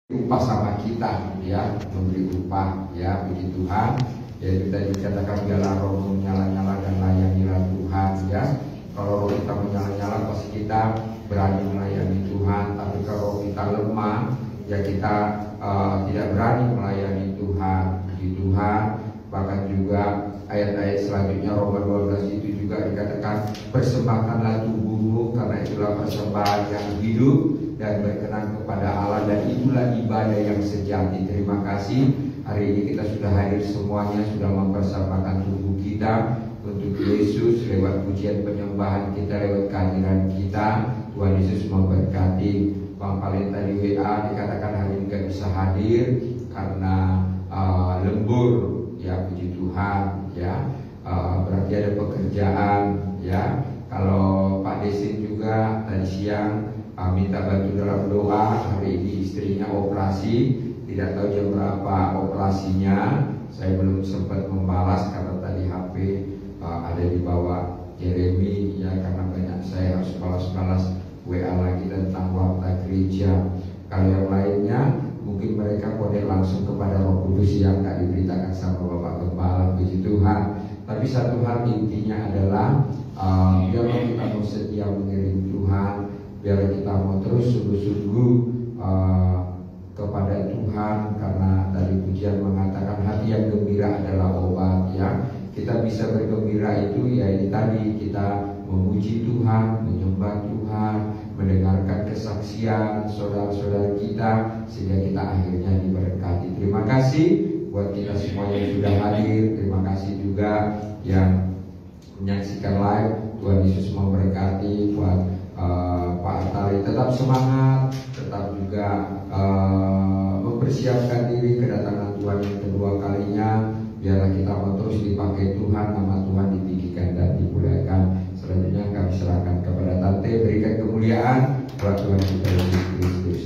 upah sama kita, ya, memberi upah, ya, puji Tuhan. Yaitu tadi dikatakan biarlah roh menyala-nyala dan layanilah Tuhan, ya. Kalau roh kita menyala-nyala pasti kita berani melayani Tuhan. Tapi kalau kita lemah, ya kita tidak berani melayani Tuhan, puji Tuhan. Bahkan juga ayat-ayat selanjutnya Roma 12 itu juga dikatakan persembahkanlah tubuhmu karena itulah persembahan yang hidup dan berkenan kepada Allah, dan itulah ibadah yang sejati. Terima kasih, hari ini kita sudah hadir semuanya, sudah mempersembahkan tubuh kita untuk Yesus lewat pujian penyembahan kita, lewat kehadiran kita. Tuhan Yesus memberkati. Bang Palin tadi WA dikatakan hari ini gak bisa hadir karena lembur, ya, puji Tuhan, ya. Berarti ada pekerjaan, ya. Kalau Pak Desin juga tadi siang minta bantu dalam doa. Hari ini istrinya operasi, tidak tahu jam berapa operasinya. Saya belum sempat membalas karena tadi HP ada di bawah Jeremy, ya, karena banyak saya harus balas-balas WA lagi tentang warta gereja. Kalau yang lainnya mungkin mereka kode langsung kepada Roh Kudus yang tak diberitakan sama Bapak Gembala, puji Tuhan. Tapi satu hal intinya adalah biarlah kita mau setia mengiring Tuhan, biar kita mau terus sungguh-sungguh kepada Tuhan, karena dari pujian mengatakan hati yang gembira adalah obat, ya. Kita bisa bergembira itu ya ini tadi, kita memuji Tuhan, menyembah Tuhan, mendengarkan kesaksian saudara-saudara kita, sehingga kita akhirnya diberkati. Terima kasih buat kita semua yang sudah hadir. Terima kasih juga yang menyaksikan live. Tuhan Yesus memberkati. Buat Pak Atali tetap semangat, tetap juga mempersiapkan diri kedatangan Tuhan yang kedua kalinya. Biarlah kita mau terus dipakai Tuhan, nama Tuhan ditinggikan dan dimuliakan. Selanjutnya kami serahkan kepada Tante, berikan kemuliaan buat Tuhan kita Yesus Kristus.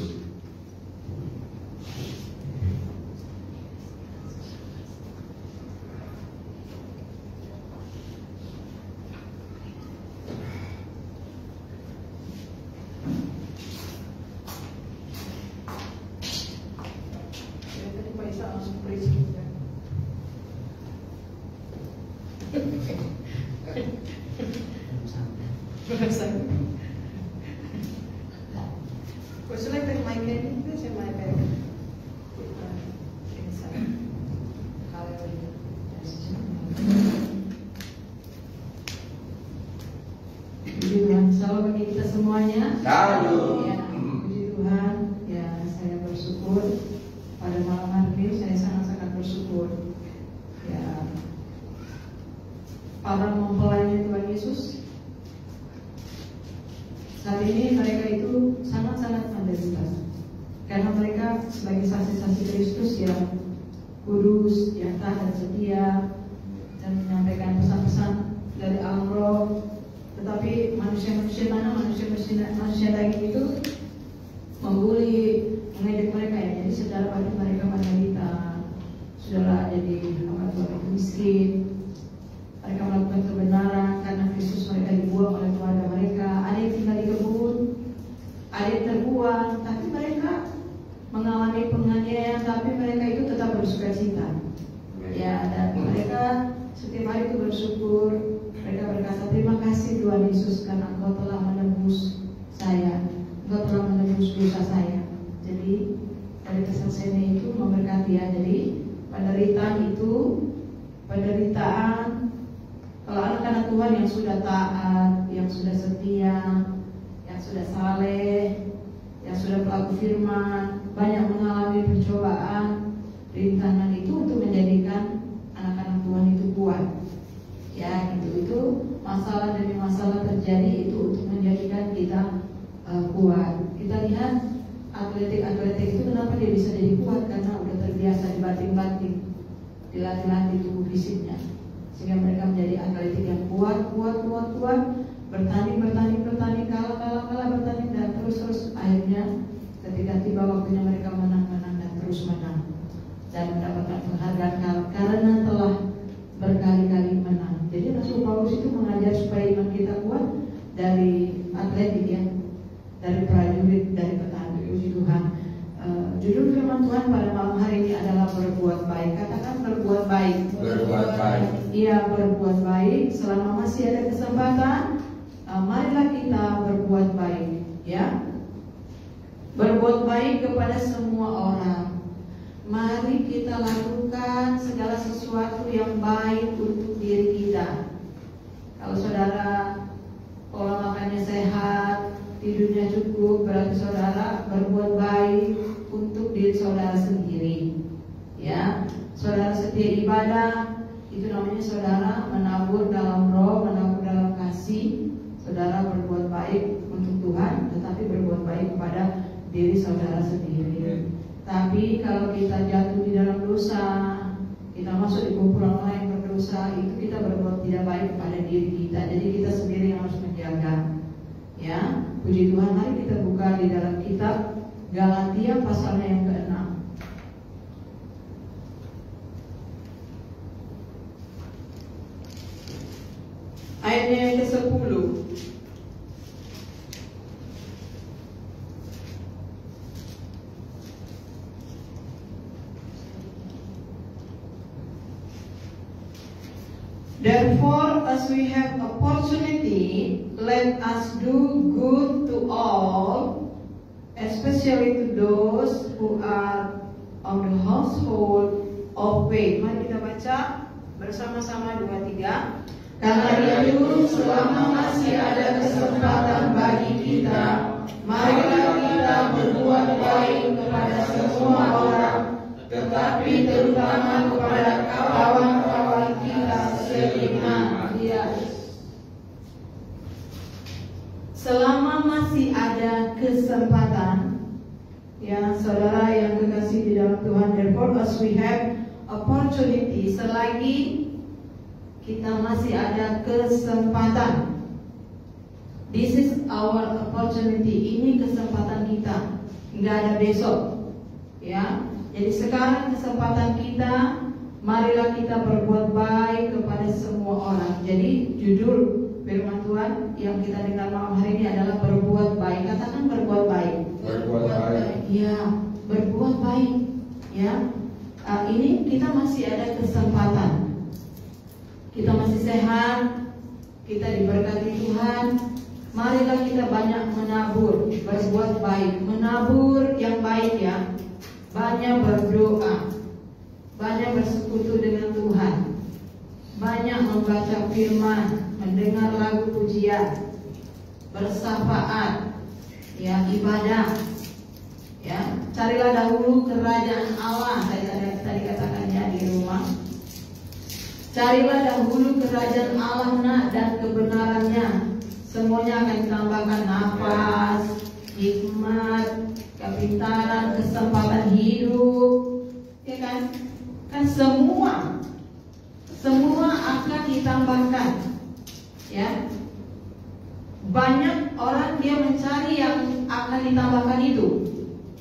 Salam bagi kita semuanya. Salam. Ya, puji Tuhan. Ya, saya bersyukur pada malam hari ini. Saya sangat-sangat bersyukur. Ya, para mempelai Tuhan Yesus saat ini mereka itu sangat-sangat menderita karena mereka sebagai saksi-saksi Kristus yang kudus, yang taat dan setia, dan menyampaikan pesan-pesan dari Allah. Tetapi manusia-manusia daging itu membuli, mengejek mereka, ya. Jadi secara batin mereka menderita, saudara, jadi amat miskin. Mereka melakukan kebenaran karena Kristus, mereka dibuang oleh keluarga mereka. Ada yang tinggal di kebun, ada yang terbuang, tapi mereka mengalami penganiayaan, tapi mereka itu tetap bersukacita. Ya, dan mereka setiap hari itu bersyukur. Mereka berkata, terima kasih Tuhan Yesus karena Engkau telah menebus saya, Engkau telah menebus dosa saya. Jadi dari kesaksiannya itu memberkati, ya. Jadi penderitaan kalau anak-anak Tuhan yang sudah taat, yang sudah setia, yang sudah saleh, yang sudah pelaku firman, banyak mengalami pencobaan, rintangan itu untuk menjadikan anak-anak Tuhan itu kuat. Ya, itu masalah demi masalah terjadi itu untuk menjadikan kita kuat. Kita lihat atletik itu kenapa dia bisa jadi kuat, karena udah terbiasa dibanting-banting, dilatih-latih tubuh fisiknya, sehingga mereka menjadi atletik yang kuat, bertanding, kalah, bertanding, dan terus akhirnya ketika tiba waktunya mereka menang dan terus menang dan mendapatkan penghargaan karena telah berkali-kali menang. Jadi Rasul Paulus itu mengajar supaya iman kita kuat dari atletik, ya, dari prajurit, dari petani. Puji Tuhan. Judul Judul firman Tuhan pada malam hari ini adalah berbuat baik. Katakan berbuat baik. Berbuat baik. Iya, berbuat baik. Selama masih ada kesempatan, marilah kita berbuat baik, ya. Berbuat baik kepada semua orang. Mari kita lakukan segala sesuatu yang baik untuk diri kita. Kalau saudara pola makannya sehat, tidurnya cukup, berarti saudara berbuat baik untuk diri saudara sendiri. Ya, saudara setia ibadah, itu namanya saudara menabur dalam roh, menabur dalam kasih. Saudara berbuat baik untuk Tuhan, tetapi berbuat baik kepada diri saudara sendiri. Tapi kalau kita jatuh di dalam dosa, kita masuk di kumpulan orang yang berdosa, itu kita berbuat tidak baik kepada diri kita. Jadi kita sendiri yang harus menjaga. Ya, puji Tuhan, mari kita buka di dalam kitab Galatia pasalnya yang ke-6. Ayatnya yang ke-10. Therefore, as we have opportunity, let us do good to all, especially to those who are of the household of faith. Mari kita baca bersama-sama 2-3. Karena itu, selama masih ada kesempatan bagi kita, marilah kita berbuat baik kepada semua orang, tetapi terutama kepada kawan-kawan kita seiman. Selama masih ada kesempatan, ya saudara yang kekasih di dalam Tuhan, therefore as we have opportunity, selagi kita masih ada kesempatan, this is our opportunity, ini kesempatan kita, nggak ada besok, ya. Jadi sekarang kesempatan kita, marilah kita berbuat baik kepada semua orang. Jadi judul firman Tuhan yang kita dengar malam hari ini adalah berbuat baik. Katakan berbuat baik. Berbuat baik. Ya, berbuat baik. Ya, ini kita masih ada kesempatan. Kita masih sehat, kita diberkati Tuhan. Marilah kita banyak menabur, berbuat baik, menabur yang baik, ya. Banyak berdoa, banyak bersekutu dengan Tuhan, banyak membaca firman, mendengar lagu pujian, bersyafaat, ya, ibadah, ya. Carilah dahulu kerajaan Allah. Saya tadi katakannya di rumah. Carilah dahulu kerajaan Allah, nak, dan kebenarannya. Semuanya akan ditambahkan: nafas, hikmat, kepintaran, kesempatan hidup, ya kan? Kan semua akan ditambahkan, ya. Banyak orang dia mencari yang akan ditambahkan itu.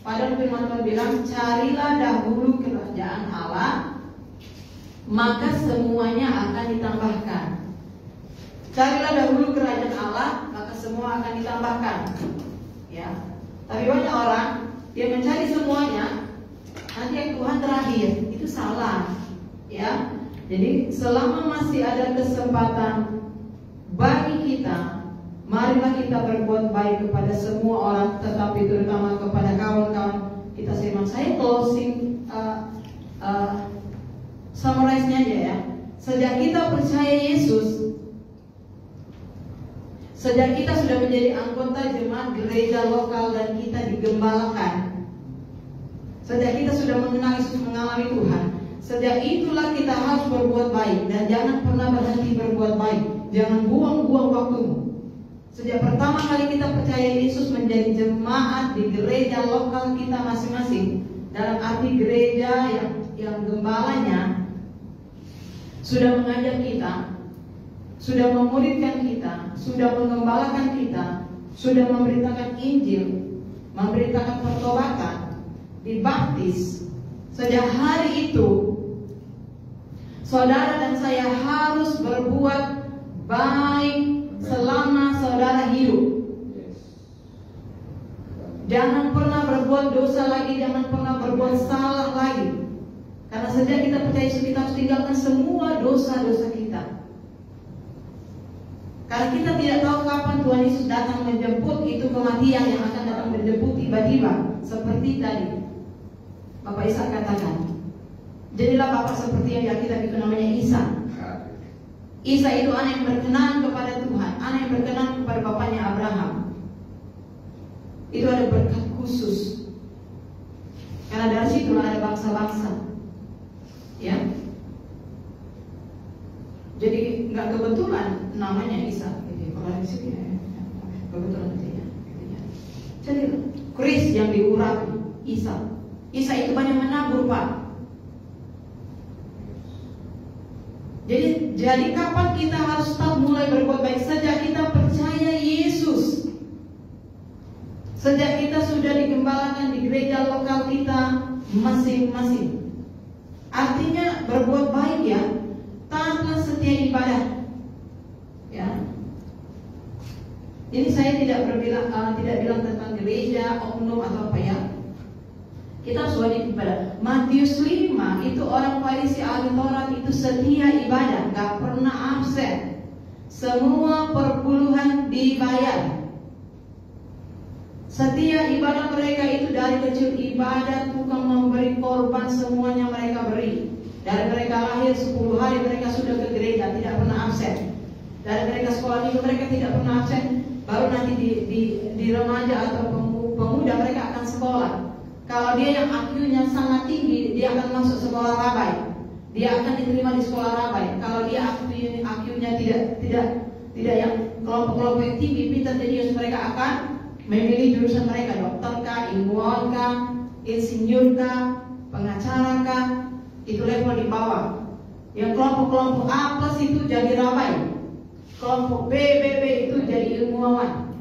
Padahal firman Tuhan bilang, carilah dahulu kerajaan Allah, maka semuanya akan ditambahkan. Carilah dahulu kerajaan Allah, maka semua akan ditambahkan, ya. Tapi banyak orang dia mencari semuanya, nanti yang Tuhan terakhir, itu salah, ya. Jadi selama masih ada kesempatan bagi kita, marilah kita berbuat baik kepada semua orang, tetapi terutama kepada kawan-kawan kita seiman. Saya closing summarize-nya aja, ya. Sejak kita percaya Yesus, sejak kita sudah menjadi anggota jemaat gereja lokal dan kita digembalakan, sejak kita sudah mengenal Yesus, mengalami Tuhan, sejak itulah kita harus berbuat baik. Dan jangan pernah berhenti berbuat baik. Jangan buang-buang waktumu. Sejak pertama kali kita percaya Yesus, menjadi jemaat di gereja lokal kita masing-masing, dalam arti gereja yang gembalanya sudah mengajar kita, sudah memuridkan kita, sudah mengembalakan kita, sudah memberitakan Injil, memberitakan pertobatan, dibaptis. Sejak hari itu, saudara dan saya harus berbuat baik selama saudara hidup. Jangan pernah berbuat dosa lagi, jangan pernah berbuat salah lagi. Karena sejak kita percaya Yesus, kita harus tinggalkan semua dosa-dosa kita. Karena kita tidak tahu kapan Tuhan Yesus datang menjemput, itu kematian yang akan datang menjemput tiba-tiba. Seperti tadi Bapak Ishak katakan, jadilah Bapak seperti yang di Alkitab itu namanya Ishak. Ishak itu anak yang berkenan kepada Tuhan, anak yang berkenan kepada bapaknya Abraham. Itu ada berkat khusus. Karena dari situ ada bangsa-bangsa. Ya. Jadi nggak kebetulan namanya Ishak. Kalau di sini kebetulan ya. Jadi keris yang diurapi Ishak. Ishak itu banyak menabur, Pak. Jadi kapan kita harus start mulai berbuat baik? Sejak kita percaya Yesus. Sejak kita sudah digembalakan di gereja lokal kita masing-masing. Artinya berbuat baik ya, tanpa setia ibadah. Ya. Ini saya tidak bilang tentang gereja, oknum atau apa ya. Kita harus wajib ibadah. Matius 5 itu orang Farisi ahli Taurat itu setia ibadah, gak pernah absen. Semua perpuluhan dibayar. Setia ibadah mereka itu dari kecil ibadah, tukang memberi korban, semuanya mereka beri. Dari mereka lahir 10 hari mereka sudah ke gereja, tidak pernah absen. Dari mereka sekolah minggu mereka tidak pernah absen. Baru nanti di remaja atau pemuda mereka akan sekolah. Kalau dia yang IQ-nya sangat tinggi, dia akan masuk sekolah rabai. Dia akan diterima di sekolah rabai. Kalau dia IQ-nya tidak yang kelompok-kelompok yang tinggi, pintar, jadi mereka akan memilih jurusan mereka, dokter kah, ilmuwan kah, insinyur kah, pengacara kah, itu level di bawah. Yang kelompok-kelompok apa sih itu jadi rabai. Kelompok BBB itu jadi ilmuwan,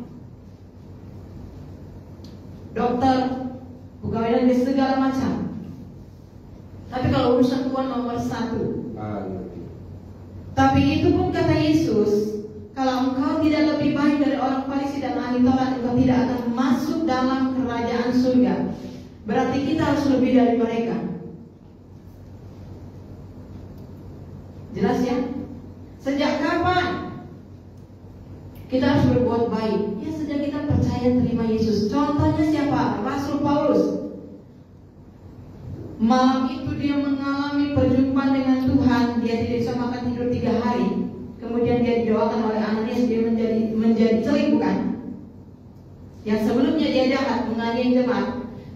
dokter, pegawai negeri segala macam. Tapi kalau urusan Tuhan nomor 1. Tapi itu pun kata Yesus, kalau engkau tidak lebih baik dari orang Farisi dan ahli Taurat, engkau tidak akan masuk dalam kerajaan surga. Berarti kita harus lebih dari mereka. Jelas ya? Sejak kapan kita harus berbuat baik? Ya sejak kita percaya terima Yesus. Contohnya siapa? Rasul Paulus. Malam itu dia mengalami perjumpaan dengan Tuhan. Dia tidak bisa makan tidur 3 hari. Kemudian dia didoakan oleh Ananias, dia menjadi celik, bukan? Yang sebelumnya dia jahat, menganiaya jemaat.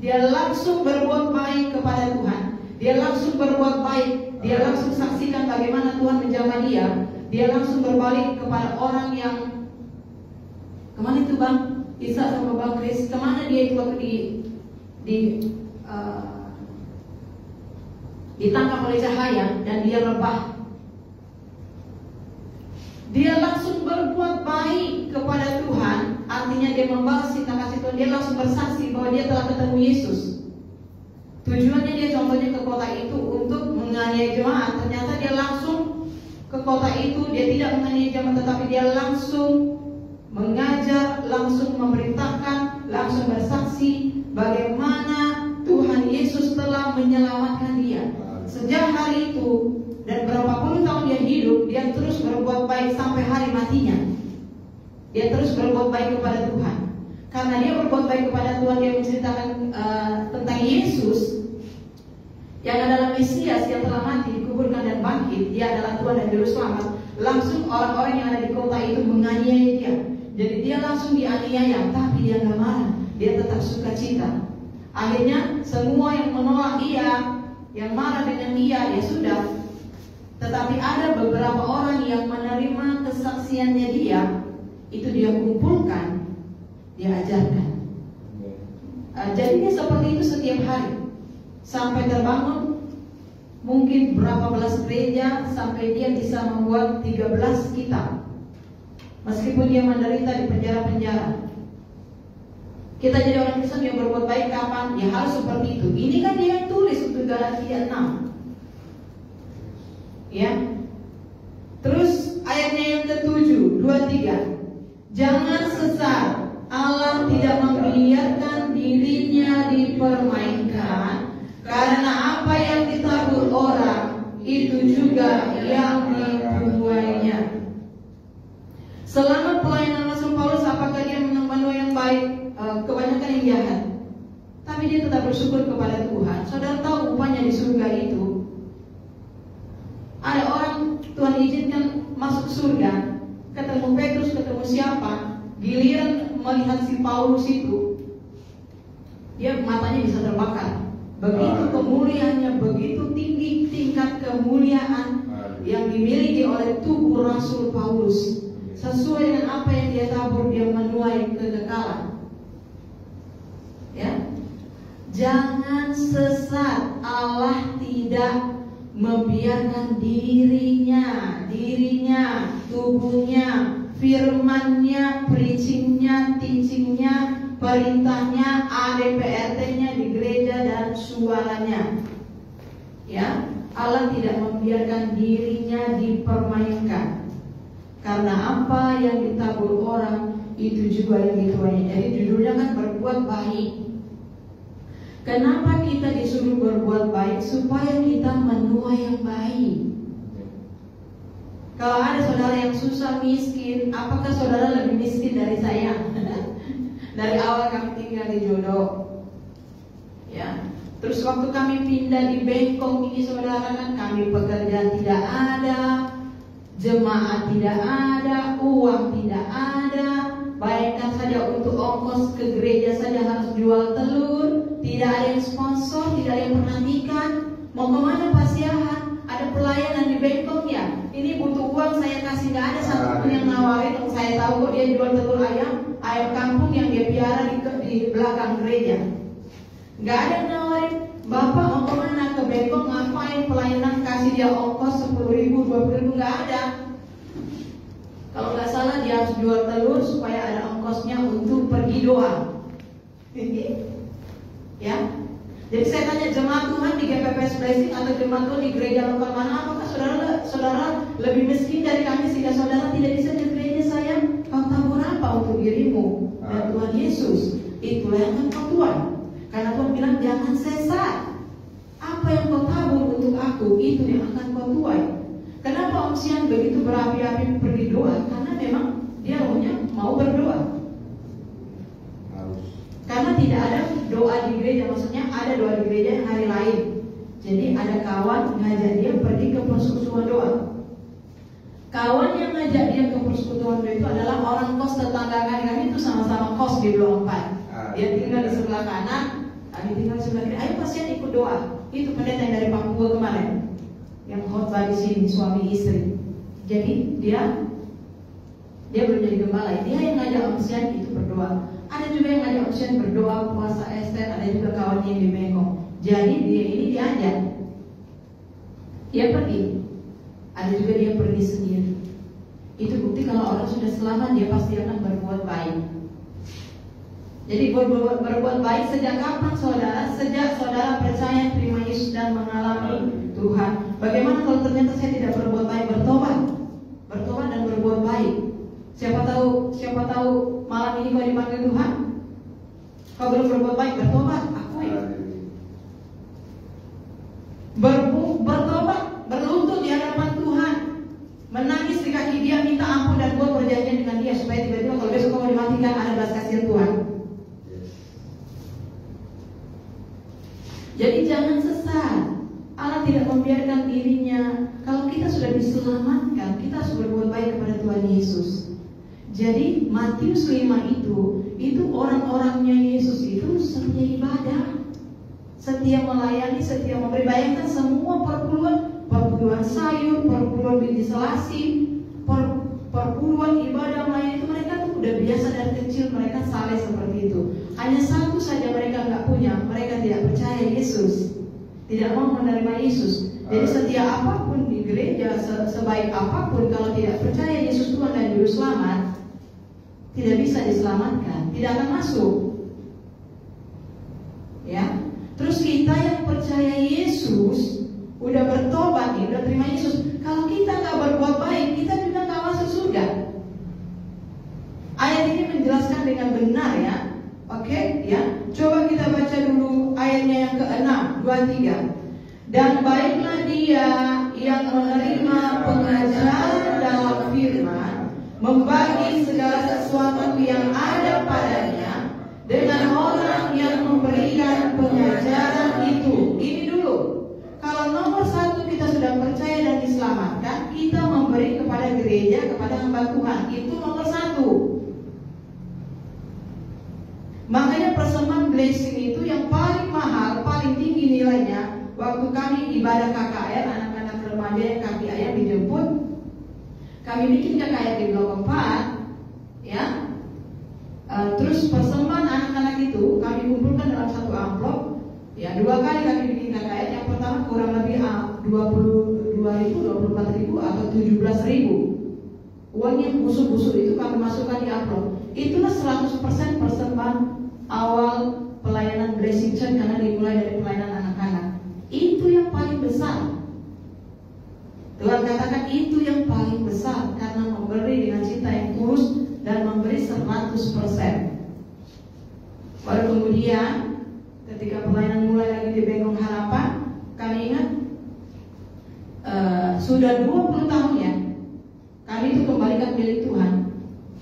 Dia langsung berbuat baik kepada Tuhan. Dia langsung berbuat baik. Dia langsung saksikan bagaimana Tuhan menjamah dia. Dia langsung berbalik kepada orang yang kemana itu Bang? Isa sama Bang Kris. Kemana dia itu waktu ditangkap oleh cahaya dan dia rebah. Dia langsung berbuat baik kepada Tuhan. Artinya dia membalas cinta kasih Tuhan. Dia langsung bersaksi bahwa dia telah ketemu Yesus. Tujuannya dia contohnya ke kota itu untuk menganiaya jemaat. Ternyata dia langsung ke kota itu. Dia tidak menganiaya jemaat, tetapi dia langsung mengajar, langsung memberitakan, langsung bersaksi bagaimana Tuhan Yesus telah menyelamatkan dia. Sejak hari itu dan berapa puluh tahun dia hidup, dia terus berbuat baik sampai hari matinya. Dia terus berbuat baik kepada Tuhan. Karena dia berbuat baik kepada Tuhan, dia menceritakan tentang Yesus yang adalah Mesias yang telah mati, dikuburkan dan bangkit. Dia adalah Tuhan dan Juru Selamat. Langsung orang-orang yang ada di kota itu menganiaya dia. Jadi dia langsung dianiaya, tapi dia nggak marah. Dia tetap sukacita. Akhirnya semua yang menolak dia, yang marah dengan dia, ya sudah. Tetapi ada beberapa orang yang menerima kesaksiannya dia, itu dia kumpulkan, dia ajarkan. Jadinya seperti itu setiap hari, sampai terbangun mungkin berapa belas gereja, sampai dia bisa membuat 13 kitab. Meskipun dia menderita di penjara-penjara. Kita jadi orang Kristen yang berbuat baik kapan? Ya harus seperti itu. Ini kan dia yang tulis untuk Galatia 6. Ya. Terus ayatnya yang ke-7, 23. Jangan sesat. Allah tidak membiarkan dirinya dipermainkan, karena apa yang ditabur orang itu juga yang dituainya. Selama pelayanan Rasul Paulus, apakah dia menuai yang baik? Kebanyakan yang jahat. Tapi dia tetap bersyukur kepada Tuhan. Saudara tahu upahnya di surga itu. Ada orang Tuhan izinkan masuk surga, ketemu Petrus, ketemu siapa, giliran melihat si Paulus itu, dia matanya bisa terbakar. Begitu kemuliaannya, begitu tinggi tingkat kemuliaan yang dimiliki oleh tubuh Rasul Paulus. Sesuai dengan apa yang dia tabur, dia menuai kekekalan. Ya, jangan sesat. Allah tidak membiarkan dirinya, tubuhnya, firmannya, preachingnya, teachingnya, perintahnya, ADPRT-nya di gereja dan suaranya. Ya, Allah tidak membiarkan dirinya dipermainkan. Karena apa yang ditabur orang itu juga yang dituainya. Jadi judulnya kan berbuat baik. Kenapa kita disuruh berbuat baik? Supaya kita menuai yang baik. Kalau ada saudara yang susah, miskin, apakah saudara lebih miskin dari saya? Dari awal kami tinggal di Jodoh, ya. Terus waktu kami pindah di Bengkong ini, saudara, kan kami pekerjaan tidak ada, jemaat tidak ada, uang tidak ada. Bayangkan saja untuk ongkos ke gereja saja harus jual telur. Tidak ada yang sponsor, tidak ada yang perhatikan. Mau kemana pasiahan? Ada pelayanan di Bengkong ya. Ini butuh uang, saya kasih, nggak ada satupun yang nawarin. Saya tahu kok dia jual telur ayam kampung yang dia piara di belakang gereja. Nggak ada yang nawarin. Bapak mau kemana? Ke Bengkong, ngapain pelayanan? Kasih dia ongkos 10.000, 20.000, nggak ada. Kalau nggak salah dia harus jual telur supaya ada ongkosnya untuk pergi doa. Ya. Jadi saya tanya, jemaat Tuhan di GPPS Blessing atau jemaat Tuhan di gereja lokal mana? Apakah saudara lebih miskin dari kami sehingga saudara tidak bisa di gereja saya? Kau tabur apa untuk dirimu dan Tuhan Yesus? Itulah yang akan kau tuai. Karena Tuhan bilang jangan sesat. Apa yang kau tabur untuk aku, itu yang akan kau tuai. Kenapa Om Sian begitu berapi-api pergi doa? Karena memang dia mau berdoa. Karena tidak ada doa di gereja, maksudnya ada doa di gereja yang hari lain. Jadi ada kawan ngajak dia pergi ke persekutuan doa. Kawan yang ngajak dia ke persekutuan doa itu adalah orang kos tetangga kami itu sama-sama kos di Blok 4. Dia tinggal di sebelah kanan, kami tinggal di sebelah kiri. Ayo pasien ikut doa. Itu pendeta yang dari Papua kemarin, yang khotbah di sini, suami istri. Jadi dia belum jadi gembala. Dia yang ngajak Om Sian itu berdoa. Ada juga yang ngajak Om Sian berdoa, puasa Esther. Ada juga kawannya yang di Bengkong. Jadi dia ini diajak, dia pergi. Ada juga dia pergi sendiri. Itu bukti kalau orang sudah selamat, dia pasti akan berbuat baik. Jadi berbuat baik sejak kapan saudara? Sejak saudara percaya, terima Yesus dan mengalami Tuhan. Bagaimana kalau ternyata saya tidak berbuat baik? Bertobat dan berbuat baik. Siapa tahu malam ini kau dipanggil Tuhan, kau belum berbuat baik, bertobat, akui. Bertobat, berlutut di hadapan Tuhan, menangis di kaki dia, minta ampun dan buat perjanjian dengan dia supaya tiba-tiba kalau besok kau dimatikan ada belas kasihan Tuhan. Jadi jangan sesat. Allah tidak membiarkan dirinya. Kalau kita sudah diselamatkan, kita harus berbuat baik kepada Tuhan Yesus. Jadi Matius 5 itu orang-orangnya Yesus itu setia ibadah, setia melayani, setia memberi. Bayangkan semua perpuluhan sayur, perpuluhan biji selasi, perpuluhan ibadah melayani itu, mereka tuh udah biasa dari kecil, mereka saleh seperti itu. Hanya satu saja mereka nggak punya, mereka tidak percaya Yesus, tidak mau menerima Yesus. Jadi setia apapun di gereja, sebaik apapun, kalau tidak percaya Yesus Tuhan dan Juru Selamat, tidak bisa diselamatkan, tidak akan masuk. Ya, terus kita yang percaya Yesus, udah bertobat nih, udah terima Yesus. Kalau kita nggak berbuat baik, kita juga nggak masuk surga. Ayat ini menjelaskan dengan benar ya. Oke, ya. Coba Dan baiklah dia yang menerima pengajaran dalam firman, membagi segala sesuatu yang ada padanya dengan orang yang memberikan pengajaran itu. Ini dulu, kalau nomor satu kita sudah percaya dan diselamatkan, kita memberi kepada gereja, kepada hamba Tuhan. Itu nomor satu. Makanya persembahan blessing itu yang paling mahal, paling tinggi nilainya. Waktu kami ibadah KKR, anak-anak remaja yang kaki ayam dijemput, kami bikin KKR di blok 4, ya. Terus persembahan anak-anak itu kami kumpulkan dalam satu amplop. Ya, 2 kali kami bikin KKR. Yang pertama kurang lebih 22.000, 24.000 atau 17.000. Uangnya busuk-busuk itu kami masukkan di amplop. Itulah 100% persembahan awal pelayanan Blessing Church, karena dimulai dari pelayanan anak-anak. Itu yang paling besar. Tuhan katakan itu yang paling besar, karena memberi dengan cinta yang tulus dan memberi 100%. Baru kemudian ketika pelayanan mulai lagi di Bengkong Harapan, kami ingat sudah 20 tahun ya, kami itu kembalikan milik Tuhan.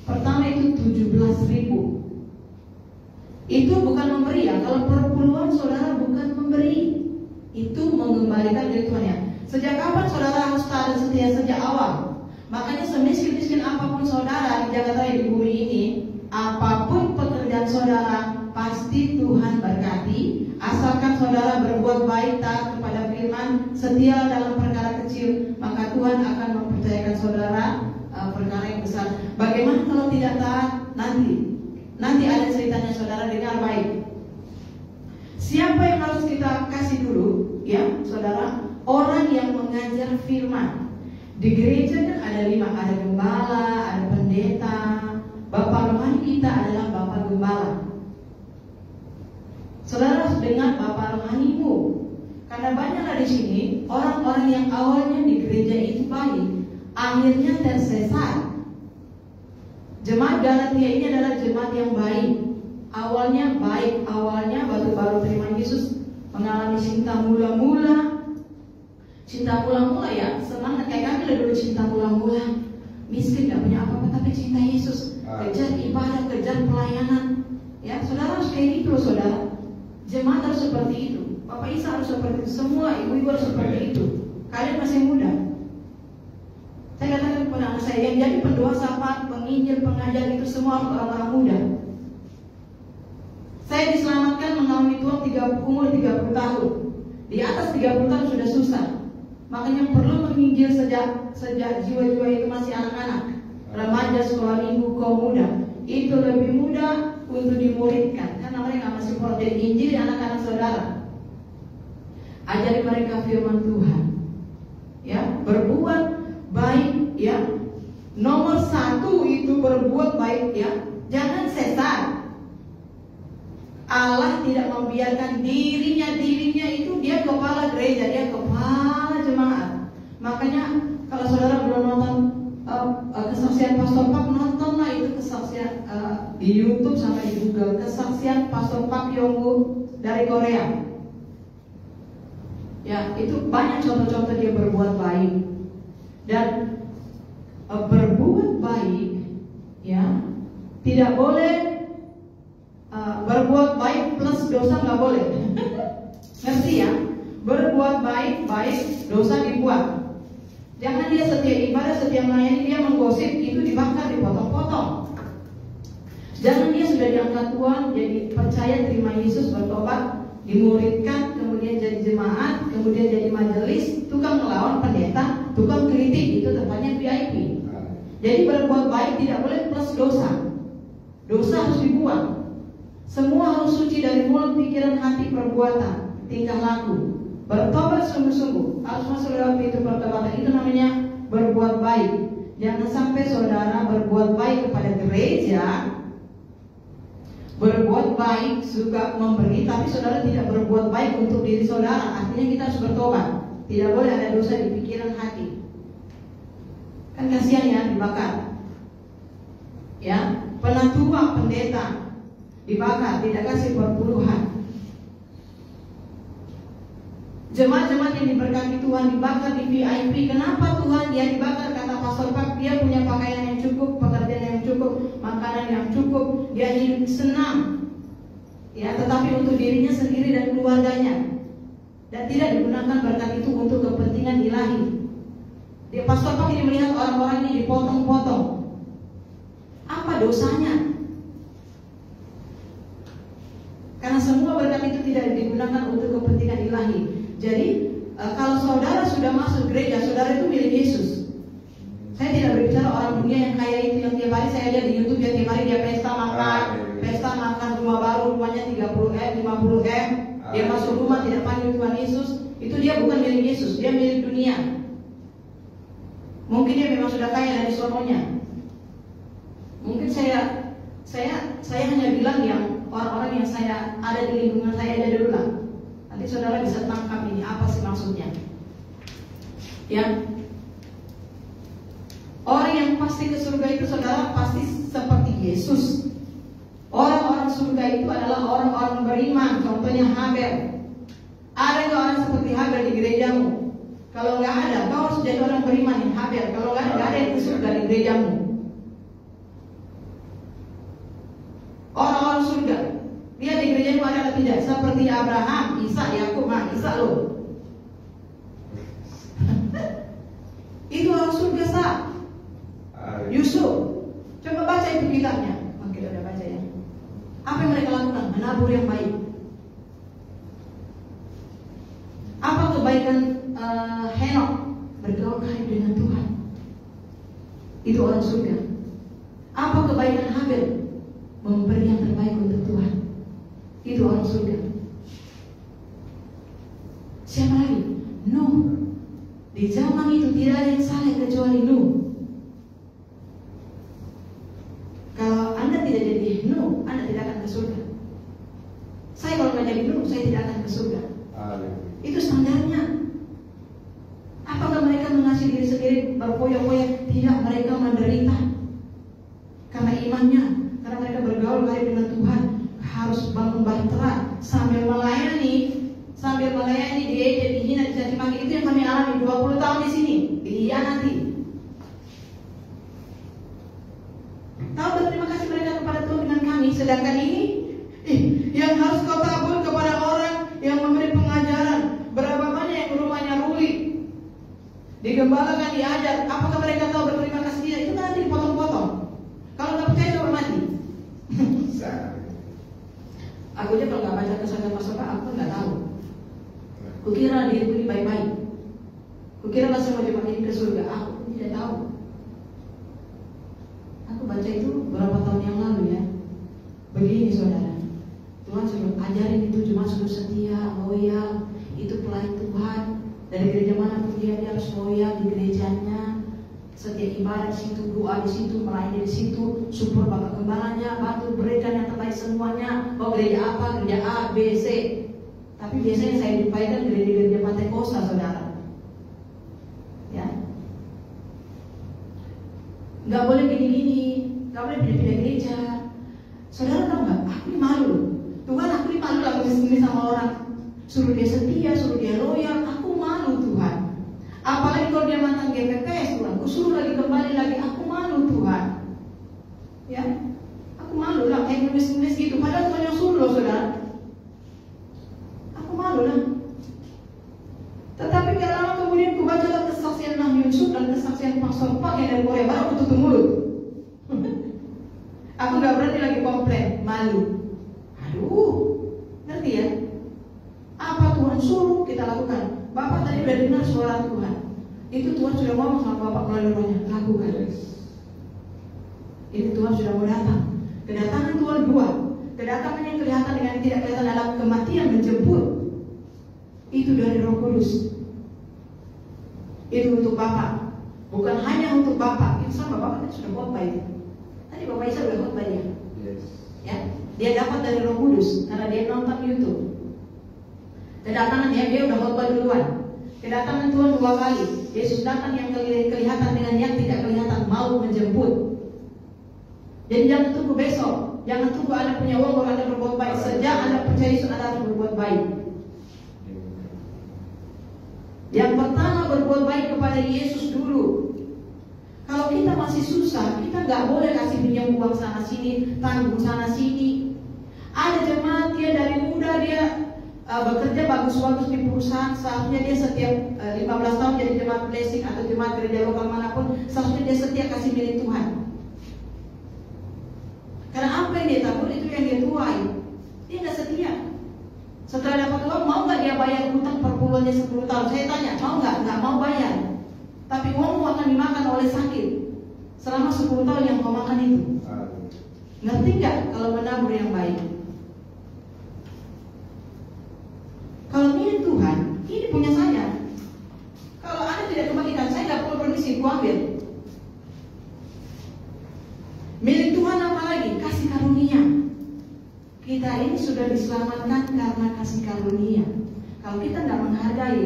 Pertama itu 17.000. Itu bukan memberi ya, kalau perpuluhan saudara bukan memberi, itu mengembalikan milik Tuhan ya. Sejak kapan saudara harus taat dan setia? Sejak awal. Makanya semiskin-miskin apapun saudara di Jakarta, di bumi ini, apapun pekerjaan saudara, pasti Tuhan berkati. Asalkan saudara berbuat baik, taat kepada firman, setia dalam perkara kecil, maka Tuhan akan mempercayakan saudara perkara yang besar. Bagaimana kalau tidak taat? Nanti ada ceritanya, saudara dengar baik. Siapa yang harus kita kasih dulu? Ya, saudara, orang yang mengajar firman. Di gereja kan ada 5, ada gembala, ada pendeta. Bapak rohani kita adalah bapak gembala. Saudara harus dengar bapak rohanimu, karena banyaklah di sini orang-orang yang awalnya di gereja itu baik, akhirnya tersesat. Jemaat Galatia ini adalah jemaat yang baik. Awalnya baik, awalnya waktu baru terima Yesus mengalami cinta mula-mula. Cinta mula-mula ya, semangat kayak kami lah dulu, cinta mula-mula. Miskin, gak punya apa-apa, tapi cinta Yesus. Kejar ibadah, kejar pelayanan. Ya, saudara harus kayak gitu loh, saudara. Jemaat harus seperti itu. Bapak Isa harus seperti itu. Semua ibu-ibu harus seperti itu. Kalian masih muda. Saya katakan kepada anak saya, yang jadi pendoa, sahabat, penginjil, pengajar itu semua orang-orang muda. Saya diselamatkan mengalami Tuhan umur 30 tahun. Di atas 30 tahun sudah susah. Makanya perlu menginjil sejak jiwa-jiwa itu masih anak-anak, remaja, sekolah minggu, kaum muda. Itu lebih mudah untuk dimuridkan, karena mereka masih perlu. Jadi injil anak-anak saudara. Ajari mereka firman Tuhan. Ya, berbuat baik ya. Nomor 1 itu berbuat baik ya. Jangan sesat. Allah tidak membiarkan dirinya itu, dia kepala gereja, dia kepala jemaat. Makanya kalau saudara belum nonton kesaksian Pastor Pak, nontonlah itu kesaksian di YouTube sama di Google, kesaksian Pastor Pak Yonggu dari Korea. Ya, itu banyak contoh-contoh dia berbuat baik. Dan berbuat baik ya, tidak boleh berbuat baik plus dosa, nggak boleh. Ngerti ya? Berbuat baik, dosa dibuat. Jangan dia setia ibadah, setia melayani, dia menggosip, itu dibakar, dipotong-potong. Jangan dia sudah diangkat Tuhan, jadi percaya, terima Yesus, bertobat, dimuridkan, kemudian jadi jemaat, kemudian jadi majelis, tukang melawan pendeta, tukang kritik, itu tempatnya VIP. Jadi berbuat baik tidak boleh plus dosa. Dosa harus dibuang. Semua harus suci dari mulut, pikiran, hati, perbuatan, tingkah laku. Bertobat sungguh-sungguh, harus masuk lewat pintu pertobatan. Itu namanya berbuat baik. Jangan sampai saudara berbuat baik kepada gereja, berbuat baik, suka memberi, tapi saudara tidak berbuat baik untuk diri saudara. Artinya kita harus bertobat. Tidak boleh ada dosa di pikiran, hati. Kan kasihan ya, dibakar. Ya, penatua, pendeta dibakar, tidak kasih perpuluhan. Jemaat-jemaat yang diberkati Tuhan dibakar di VIP. Kenapa Tuhan dia dibakar? Kata Pastor Pak, dia punya pakaian yang cukup, pekerjaan yang cukup, makanan yang cukup, dia hidup senang. Ya, tetapi untuk dirinya sendiri dan keluarganya. Dan tidak digunakan berkat itu untuk kepentingan ilahi. Dia Pastor Pak ini melihat orang-orang ini dipotong-potong. Apa dosanya? Karena semua berkat itu tidak digunakan untuk kepentingan ilahi. Jadi kalau saudara sudah masuk gereja, saudara itu milik Yesus. Saya tidak berbicara orang dunia yang kaya itu, yang tiap hari saya lihat di YouTube, yang tiap hari dia pesta makan rumah baru, rumahnya 30M, 50M. Dia masuk rumah tidak panggil Tuhan Yesus. Itu dia bukan milik Yesus, dia milik dunia. Mungkin dia memang sudah kaya dari sononya. Mungkin saya hanya bilang yang orang-orang yang saya ada di lingkungan saya aja dulu lah. Nanti saudara bisa tangkap ini apa sih maksudnya. Ya, orang yang pasti ke surga itu saudara pasti seperti Yesus. Orang-orang surga itu adalah orang-orang beriman. Contohnya Habel. Ada nggak orang seperti Habel di gerejamu? Kalau nggak ada, kau harus jadi orang beriman yang Habel. Kalau nggak ada yang ke surga di gerejamu. Orang-orang surga, dia di gerejamu ada atau tidak? Seperti Abraham, Ishak, Yakub, Ishak loh. Itu orang surga sah. Yusuf, coba baca itu kitabnya. Kita udah baca ya. Apa yang mereka lakukan? Menabur yang baik. Apa kebaikan Henok? Bergaul karib dengan Tuhan. Itu orang surga. Apa kebaikan Habel? Memberi yang terbaik untuk Tuhan. Itu orang surga. Siapa lagi? Nuh. Di zaman itu tidak ada yang salah kecuali Nuh. Kalau Anda tidak jadi Nuh, Anda tidak akan ke surga. Saya kalau nggak jadi Nuh, saya tidak akan ke surga. Itu standarnya. Apakah mereka mengasihi diri sendiri berpoyak-poyak? Tidak, mereka menderita karena imannya. Karena mereka bergaul karib dengan Tuhan, harus bangun bahtera sambil melayani diejek, dihina, dicaci maki. Itu yang kami alami 20 tahun di sini, dihianati. Tahu berterima kasih mereka kepada Tuhan dengan kami. Sedangkan ini yang harus kau tabur kepada orang yang memberi pengajaran. Berapa banyak yang rumahnya ruli, digembalakan, diajar. Apakah mereka tahu berterima kasih? Dia itu nanti dipotong-potong. Kalau nggak percaya coba mati. Aku aja kalau nggak baca kesaksian Pastor Pak, aku nggak tahu. Kukira diriku ini baik-baik. Kukira langsung mau jemaat ini ke surga. Aku tidak tahu. Aku baca itu berapa tahun yang lalu ya. Begini saudara, Tuhan sudah ajarin itu cuma suruh setia, loyal. Itu pelayan Tuhan. Dari gereja manapun dia harus loyal di gerejanya. Setiap ibadah di situ, doa di situ, melayani di situ, support bapak gembalanya, bantu berikan yang terbaik semuanya. Oh gereja apa? Gereja A, B, C. Tapi biasanya saya dipakai gereja-gereja Pantekosta, saudara. Ya, nggak boleh gini-gini, nggak boleh pindah-pindah gereja. Saudara tahu nggak? Aku ini malu. Tuhan, aku ini malu lah begini sama orang. Suruh dia setia, suruh dia loyal. Aku malu Tuhan. Apalagi kalau dia mantan GPPS, Tuhan, aku suruh lagi kembali lagi, aku malu Tuhan. Ya, aku malu lah, kayak nulis-nulis gitu. Padahal Tuhan yang suruh loh saudara. Aku malu lah. Tetapi gak lama kemudian aku baca kesaksian Nah Yusuf dan kesaksian Pastor Pak yang dari Korea Barat, aku tutup mulut. Aku gak berani lagi komplain, malu. Aduh, ngerti ya? Apa Tuhan suruh kita lakukan? Bapak tadi udah dengar suara Tuhan. Itu Tuhan sudah ngomong sama Bapak melalui rohnya, lakukan. Ini Tuhan sudah mau datang. Kedatangan Tuhan dua. Kedatangan yang kelihatan dengan yang tidak kelihatan dalam kematian menjemput. Itu dari Roh Kudus. Itu untuk Bapak. Bukan hanya untuk Bapak. Itu sama Bapak kan sudah khotbah itu. Tadi Bapak Isa sudah khotbah dia. Ya, dia dapat dari Roh Kudus karena dia nonton YouTube. Kedatangan dia udah khotbah duluan. Kedatangan Tuhan dua kali. Yesus datang yang kelihatan dengan yang tidak kelihatan, mau menjemput. Jadi jangan tunggu besok. Jangan tunggu Anda punya uang baru Anda berbuat baik. Sejak Anda percaya Yesus, Anda harus berbuat baik. berbuat baik kepada Yesus dulu. Kalau kita masih susah, kita nggak boleh kasih pinjam uang sana sini, tanggung sana sini. Ada jemaat dia dari muda dia bekerja bagus-bagus di perusahaan, seharusnya dia setiap 15 tahun jadi jemaat blessing atau jemaat gereja lokal manapun, seharusnya dia setia kasih milik Tuhan. Karena apa yang dia tabur itu yang dia tuai. Dia nggak setia. Setelah dapat uang, mau nggak dia bayar hutang perpuluhannya 10 tahun? Saya tanya, mau nggak? Nggak mau bayar. Tapi uangmu akan dimakan oleh sakit selama 10 tahun yang kau makan itu. Ngerti nggak kalau menabur yang baik? Kalau milik Tuhan, ini punya saya. Kalau Anda tidak kebagikan, saya nggak perlu permisi, ku ambil. Milik Tuhan apa lagi? Kasih karunia. Kita ini sudah diselamatkan karena kasih karunia. Kalau kita nggak menghargai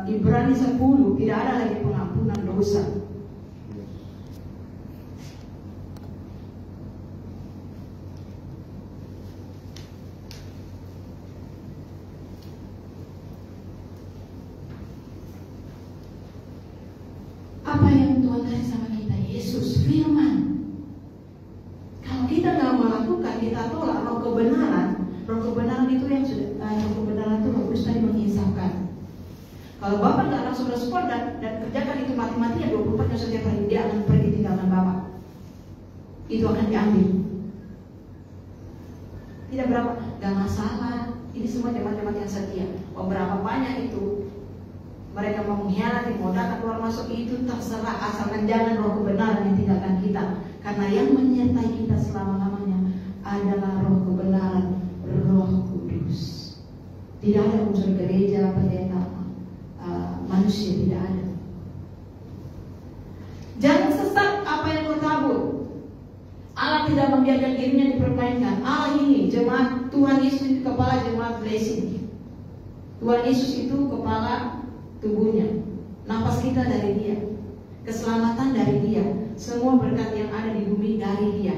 Ibrani 10, tidak ada lagi pengampunan dosa. Apa yang Tuhan kasih sama kita? Yesus, firman. Kalau kita nggak melakukan, kita tolak roh kebenaran. Roh kebenaran itu yang sudah roh kebenaran itu roh kudus tadi menginsafkan. Kalau Bapak nggak langsung respon dan kerjakan itu mati-matian 24 jam setiap hari, dia akan pergi tinggalkan Bapak. Itu akan diambil. Tidak berapa, nggak masalah. Ini semua jemaat-jemaat yang setia. Berapa banyak itu mereka mau mengkhianati, mau datang keluar masuk, itu terserah, asalkan jangan roh kebenaran yang tinggalkan kita. Karena yang menyertai kita selama-lamanya adalah roh kebenaran, roh kudus. Tidak ada unsur gereja, pendeta, manusia, tidak ada. Jangan sesat apa yang kau tabur. Allah tidak membiarkan dirinya dipermainkan. Allah ini jemaat Tuhan Yesus itu kepala jemaat blessing. Tuhan Yesus itu kepala tubuhnya. Nafas kita dari Dia, keselamatan dari Dia, semua berkat yang ada di bumi dari Dia.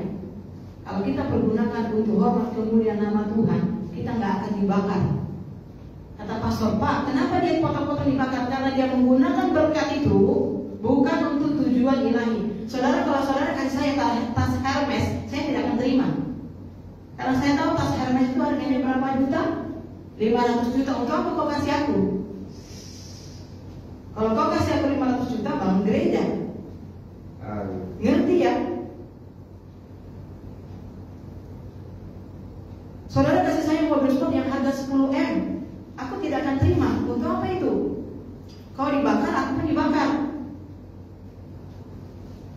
Kalau kita pergunakan untuk hormat kemuliaan nama Tuhan, kita nggak akan dibakar. Kata pastor, Pak, kenapa dia potong-potong dibakar? Karena dia menggunakan berkat itu bukan untuk tujuan ilahi. Saudara, kalau saudara kasih saya tas Hermes, saya tidak akan terima. Karena saya tahu tas Hermes itu harganya berapa juta? 500 juta. Untuk apa kau kasih aku? Kalau kau kasih aku 500 juta, bangun gereja. Ngerti ya? Saudara kasih saya mobil sport yang harga 10M, aku tidak akan terima. Untuk apa itu? Kau dibakar, aku pun dibakar.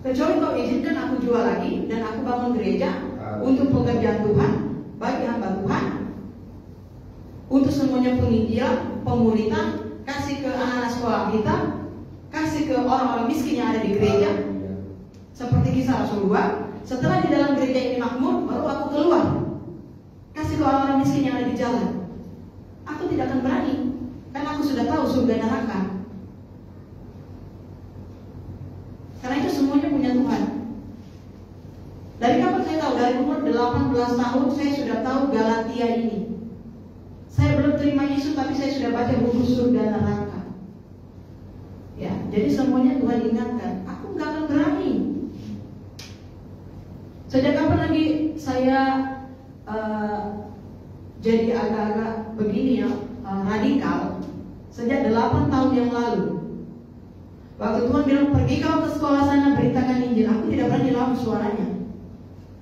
Kecuali kau izinkan aku jual lagi dan aku bangun gereja untuk pekerjaan Tuhan, bagi hamba Tuhan, untuk semuanya penginjilan, pemuritan, kasih ke anak-anak sekolah kita, kasih ke orang-orang miskin yang ada di gereja. Seperti kisah Rasul 2, setelah di dalam gereja ini makmur, baru aku keluar, kasih ke orang-orang miskin yang ada di jalan. Aku tidak akan berani, karena aku sudah tahu surga neraka. Karena itu semuanya punya Tuhan. Dari kapan saya tahu? Dari umur 18 tahun saya sudah tahu Galatia ini. Saya belum terima Yesus, tapi saya sudah baca buku surga neraka. Ya, jadi semuanya Tuhan ingatkan. Aku nggak akan berani. Sejak kapan lagi saya jadi agak-agak begini ya, radikal? Sejak 8 tahun yang lalu. Waktu Tuhan bilang, pergi kau ke sekolah sana, beritakan Injil. Aku tidak berani lawan suaranya.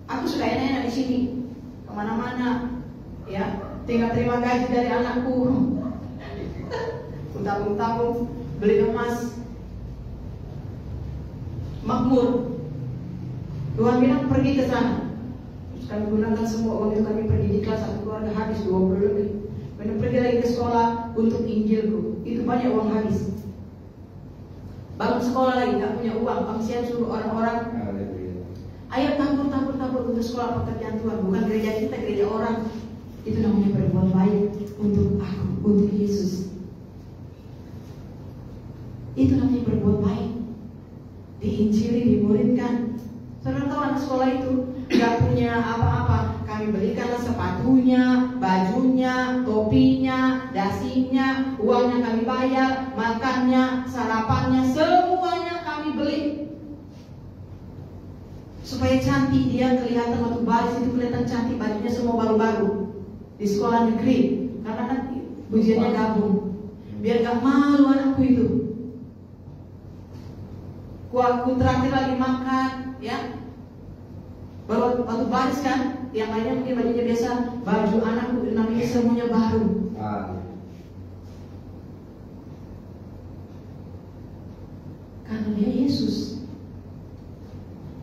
Aku suka enak-enak di sini, kemana-mana, ya, tinggal terima gaji dari anakku, tabung-tabung, beli emas, makmur. Tuhan bilang pergi ke sana. Terus kami gunakan semua uang itu, kami pergi di kelas, satu keluarga habis 20 lebih. Kami pergi lagi ke sekolah untuk Injilku, itu banyak uang habis. Bangun sekolah lagi, gak punya uang. Pangsian suruh orang-orang, ayo tabur untuk sekolah pekerjaan Tuhan. Bukan gereja kita, gereja orang. Itu namanya berbuat baik untuk aku, untuk Yesus. Itu namanya berbuat baik. Diinjili, dimuridkan. Saudara tahu anak sekolah itu gak punya apa-apa. Kami belikanlah sepatunya, bajunya, topinya, dasi nasinya, uangnya kami bayar, makannya, sarapannya, semuanya kami beli. Supaya cantik dia kelihatan, waktu baris itu kelihatan cantik, bajunya semua baru-baru. Di sekolah negeri, karena kan ujiannya gabung. Biar gak malu anakku itu. Aku terakhir lagi makan, ya. Baru waktu baris kan, yang lainnya mungkin bajunya biasa, baju anakku namanya semuanya baru. Karena dia Yesus.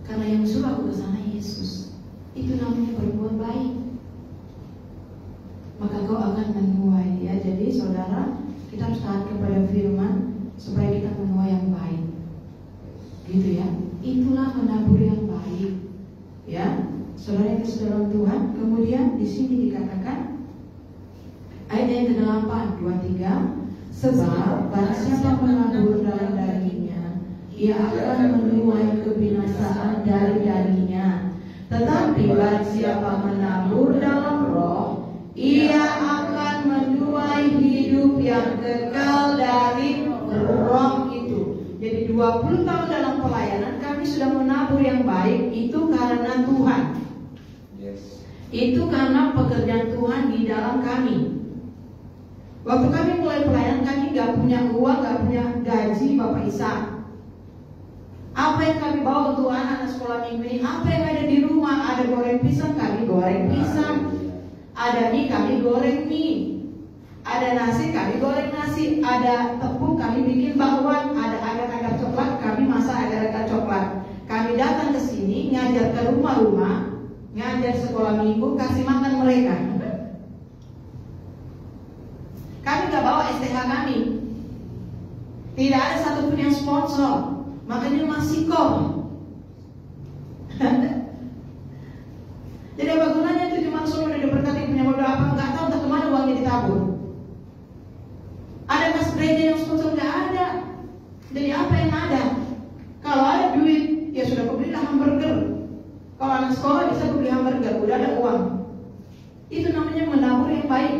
Karena yang suruh aku ke sana Yesus. Itu namanya berbuat baik. Maka kau akan menuai, ya. Jadi saudara, kita harus taat kepada firman supaya kita menuai yang baik. Gitu ya. Itulah menabur yang baik. Ya, saudara yang kasih dalam Tuhan. Kemudian di sini dikatakan ayat yang ke-8, 23, sebab barang siapa menabur dalam dagingnya, ia akan menuai kebinasaan dari dagingnya. Tetapi barang siapa menabur dalam roh, ia akan menuai hidup yang kekal dari roh itu. Jadi 20 tahun dalam pelayanan kami sudah menabur yang baik. Itu karena Tuhan. Itu karena pekerjaan Tuhan di dalam kami. Waktu kami mulai pelayanan, kami gak punya uang, gak punya gaji Bapak Isa. Apa yang kami bawa untuk anak sekolah minggu ini, apa yang ada di rumah, ada goreng pisang, kami goreng pisang. Ada mie, kami goreng mie. Ada nasi, kami goreng nasi. Ada tepung, kami bikin bakwan. Ada agar-agar coklat, kami masak agar-agar coklat. Kami datang ke sini, ngajar ke rumah-rumah, ngajar sekolah minggu, kasih makan mereka. Kami gak bawa STH kami. Tidak ada satupun yang sponsor. Makanya masih kok. Jadi apa gunanya itu cuma semua udah diberkati punya modal apa, nggak tahu entah kemana uangnya ditabur. Ada kas gereja yang sponsor, nggak ada. Jadi apa yang ada? Kalau ada duit, ya sudah belilah hamburger. Kalau anak sekolah bisa beli hamburger, udah ada uang. Itu namanya menabur yang baik.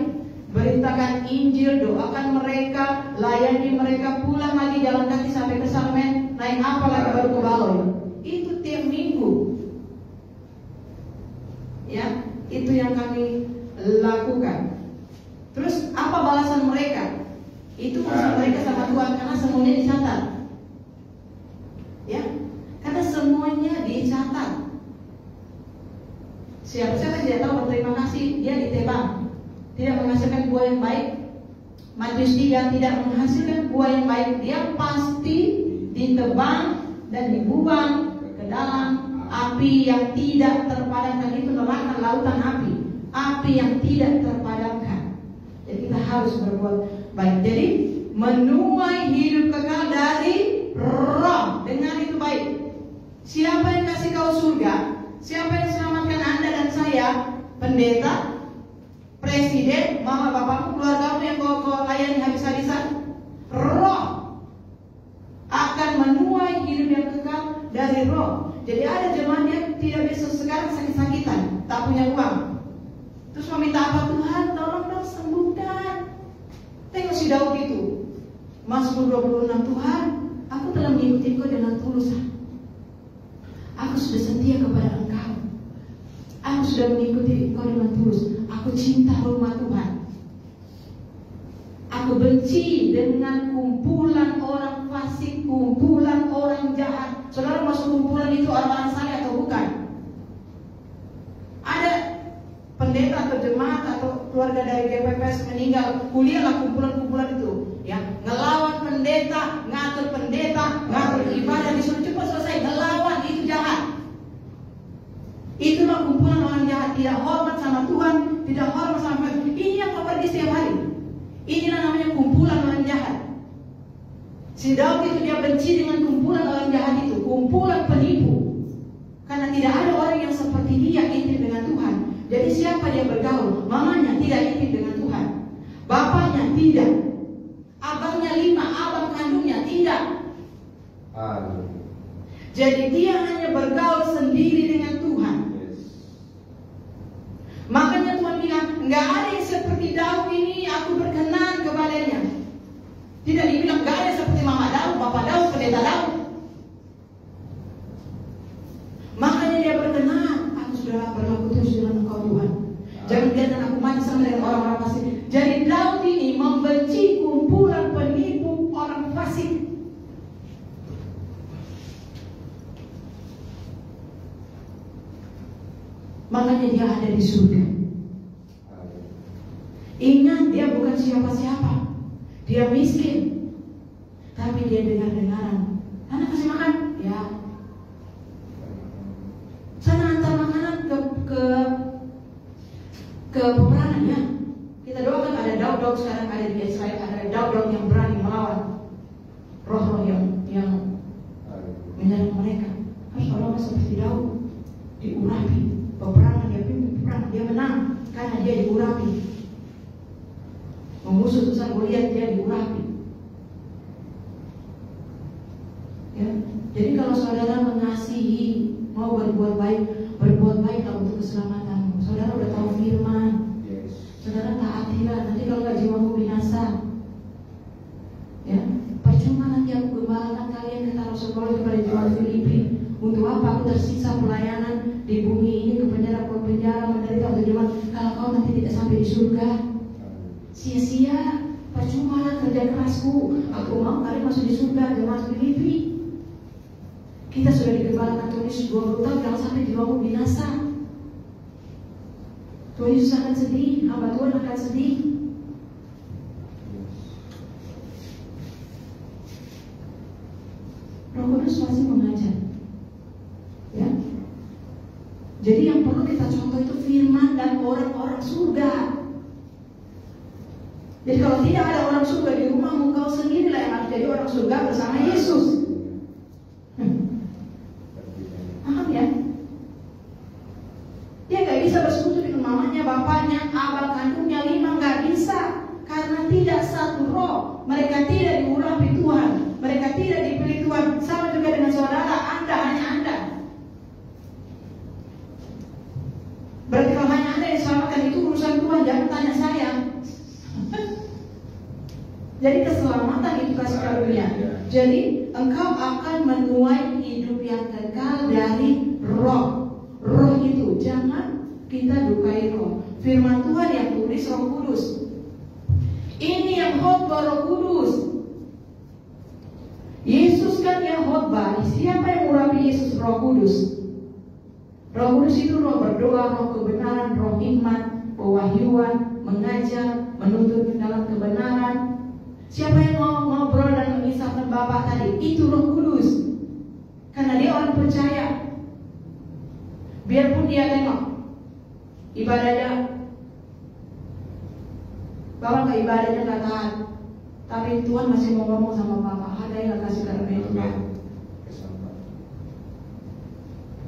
Beritakan Injil, doakan mereka, layani mereka, pulang lagi jalan kaki sampai ke Sarmen, naik apa lagi baru ke Baloi. Itu tiap minggu. Ya, itu yang kami lakukan. Terus apa balasan mereka? Itu urusan mereka sama Tuhan, karena semuanya dicatat. Ya, karena semuanya dicatat. Siapa-siapa tidak tahu berterima kasih, dia ditebang. Tidak menghasilkan buah yang baik. Matius 3 tidak menghasilkan buah yang baik, dia pasti ditebang dan dibuang ke dalam api yang tidak terpadamkan. Itu neraka lautan api, api yang tidak terpadamkan. Jadi kita harus berbuat baik. Jadi menuai hidup kekal dari roh. Dengar itu baik. Siapa yang kasih kau surga? Siapa yang selamatkan Anda dan saya? Pendeta, presiden, mama bapakmu, keluargamu yang kau layani habis-habisan. Roh akan menuai hidup yang kekal dari roh. Jadi ada jemaat yang tidak bisa sekarang sakit-sakitan, tak punya uang. Terus meminta apa? Tuhan tolong dong sembuhkan. Tengok si Daud itu, Mazmur 26, Tuhan, aku telah mengikuti Engkau dengan tulus. Aku sudah setia kepada Engkau. Aku sudah mengikuti Engkau dengan tulus. Aku cinta rumah Tuhan. Aku benci dengan kumpulan orang fasik, kumpulan orang jahat. Saudara masuk kumpulan itu orang-orang saleh atau bukan? Ada pendeta atau jemaat atau keluarga dari GPPS meninggal, kuliahlah kumpulan-kumpulan itu, ya, ngelawan pendeta, ngatur ibadah, disuruh cepat selesai, ngelawan, itu jahat. Itulah kumpulan orang jahat, tidak hormat sama Tuhan, tidak hormat sama Tuhan. Ini yang kau pergi setiap hari. Inilah namanya kumpulan orang jahat. Si Daud itu dia benci dengan kumpulan orang jahat itu, kumpulan penipu. Karena tidak ada orang yang seperti dia intim dengan Tuhan. Jadi siapa dia bergaul? Mamanya tidak intim dengan Tuhan, bapaknya tidak, abangnya 5, abang kandungnya tidak. Jadi dia hanya bergaul sendiri dengan Tuhan. Makanya Tuhan bilang, nggak ada yang seperti seperti Daud ini aku berkenan kepadanya. Tidak dibilang gak ada seperti Mama Daud, Bapak Daud, Pendeta Daud. Makanya dia berkenan, aku sudah berlaku terus dengan Engkau Tuhan. Jangan biarkan aku mati sama dengan orang-orang fasik. Jadi Daud ini membenci kumpulan penipu orang fasik. Makanya dia ada di surga. Ingat, dia bukan siapa-siapa. Dia miskin, tapi dia dengar-dengaran. Anak kasih makan, ya. Sana antar makanan ke peperangan ya. Kita doakan ada Daud sekarang ada di Israel, ada Daud yang berani melawan roh-roh yang menyerang mereka. Harus orang seperti Daud diurapi, peperangan dia pimpin peperangan, dia menang karena dia diurapi. Memusuh susah Goliat dia diurapi. Ya, jadi kalau saudara mengasihi, mau berbuat baik untuk keselamatanmu. Saudara udah tahu firman, saudara taatilah. Nanti kalau nggak jiwamu binasa, ya percuma nanti aku gembalakan kalian ke taruh sekolah kepada jemaat Filipi. Untuk apa aku tersisa pelayanan di bumi ini ke penjara menderita untuk jemaat kalau kau nanti tidak sampai di surga? Sia-sia, percuma lah kerja kerasku. Aku mau kalian masuk di surga jemaat Filipi. Kita sudah digembalakan Tuhan Yesus 20 tahun, jangan sampai jiwamu binasa. Tuhan Yesus akan sedih, hamba Tuhan akan sedih. Roh Kudus masih mengajar, ya. Jadi yang perlu kita contoh itu firman dan orang-orang surga. Jadi kalau tidak ada orang surga di rumahmu, kau sendirilah yang harus jadi orang surga bersama Yesus. Paham ya? Dia gak bisa bersekutu dengan mamanya, bapaknya, abang kandungnya, 5 gak bisa. Karena tidak satu roh. Mereka tidak diurapi Tuhan. Mereka tidak dipilih Tuhan. Sama juga dengan saudara, Anda, hanya Anda. Berarti kalau hanya Anda yang diselamatkan itu urusan Tuhan, jangan tanya saya. Jadi keselamatan itu kasih karunia. Jadi engkau akan menuai hidup yang kekal dari roh. Roh itu jangan kita dukai roh. Firman Tuhan yang tulis Roh Kudus. Ini yang khotbah Roh Kudus. Yesus kan yang khotbah. Siapa yang murapi Yesus? Roh Kudus. Roh Kudus itu roh berdoa, roh kebenaran, roh hikmat, pewahyuan, mengajar, menuntut dalam kebenaran. Siapa yang mau ngobrol dan mengisahkan Bapa tadi? Itu Roh Kudus. Karena dia orang percaya. Biarpun dia tengok ibadahnya, Bapak ke ibadahnya gak taat, tapi Tuhan masih mau ngomong sama Bapak. Hargailah kasih karunia Tuhan.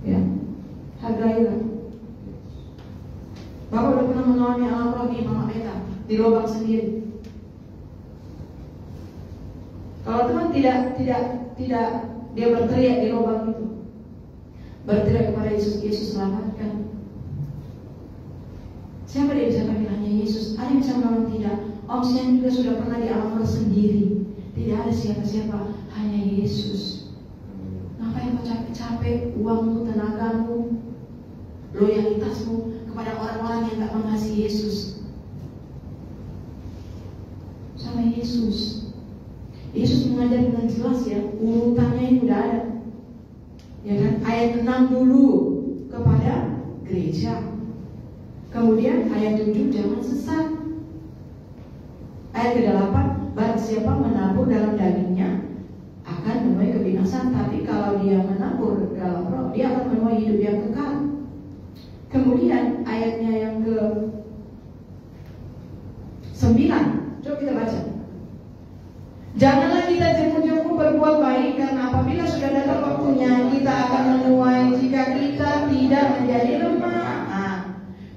Ya, hargailah. Bapak udah pernah mengalami alam roh di Mama Beta di lubang sendiri. Kalau Tuhan tidak dia berteriak di lubang itu, berteriak kepada Yesus, Yesus selamatkan. Siapa dia bisa panggil? Hanya Yesus. Ada yang bisa menolong? Tidak. Om Sian juga sudah pernah di alam roh sendiri. Tidak ada siapa-siapa, hanya Yesus. Ngapain kau capek-capek uangmu, tenagamu, loyalitasmu kepada orang-orang yang tak mengasihi Yesus? Sama Yesus. Yesus mengajar dengan jelas ya, urutannya ini udah ada. Ya kan? Ayat 6 dulu kepada gereja. Kemudian ayat 7 jangan sesat. Ayat ke-8, barang siapa menabur dalam dagingnya akan menuai kebinasaan, tapi kalau dia menabur dalam roh, dia akan menuai hidup yang kekal. Kemudian ayatnya yang ke-9, coba kita baca. Janganlah kita jemu-jemu berbuat baik, karena apabila sudah datang waktunya kita akan menuai jika kita tidak menjadi lemah.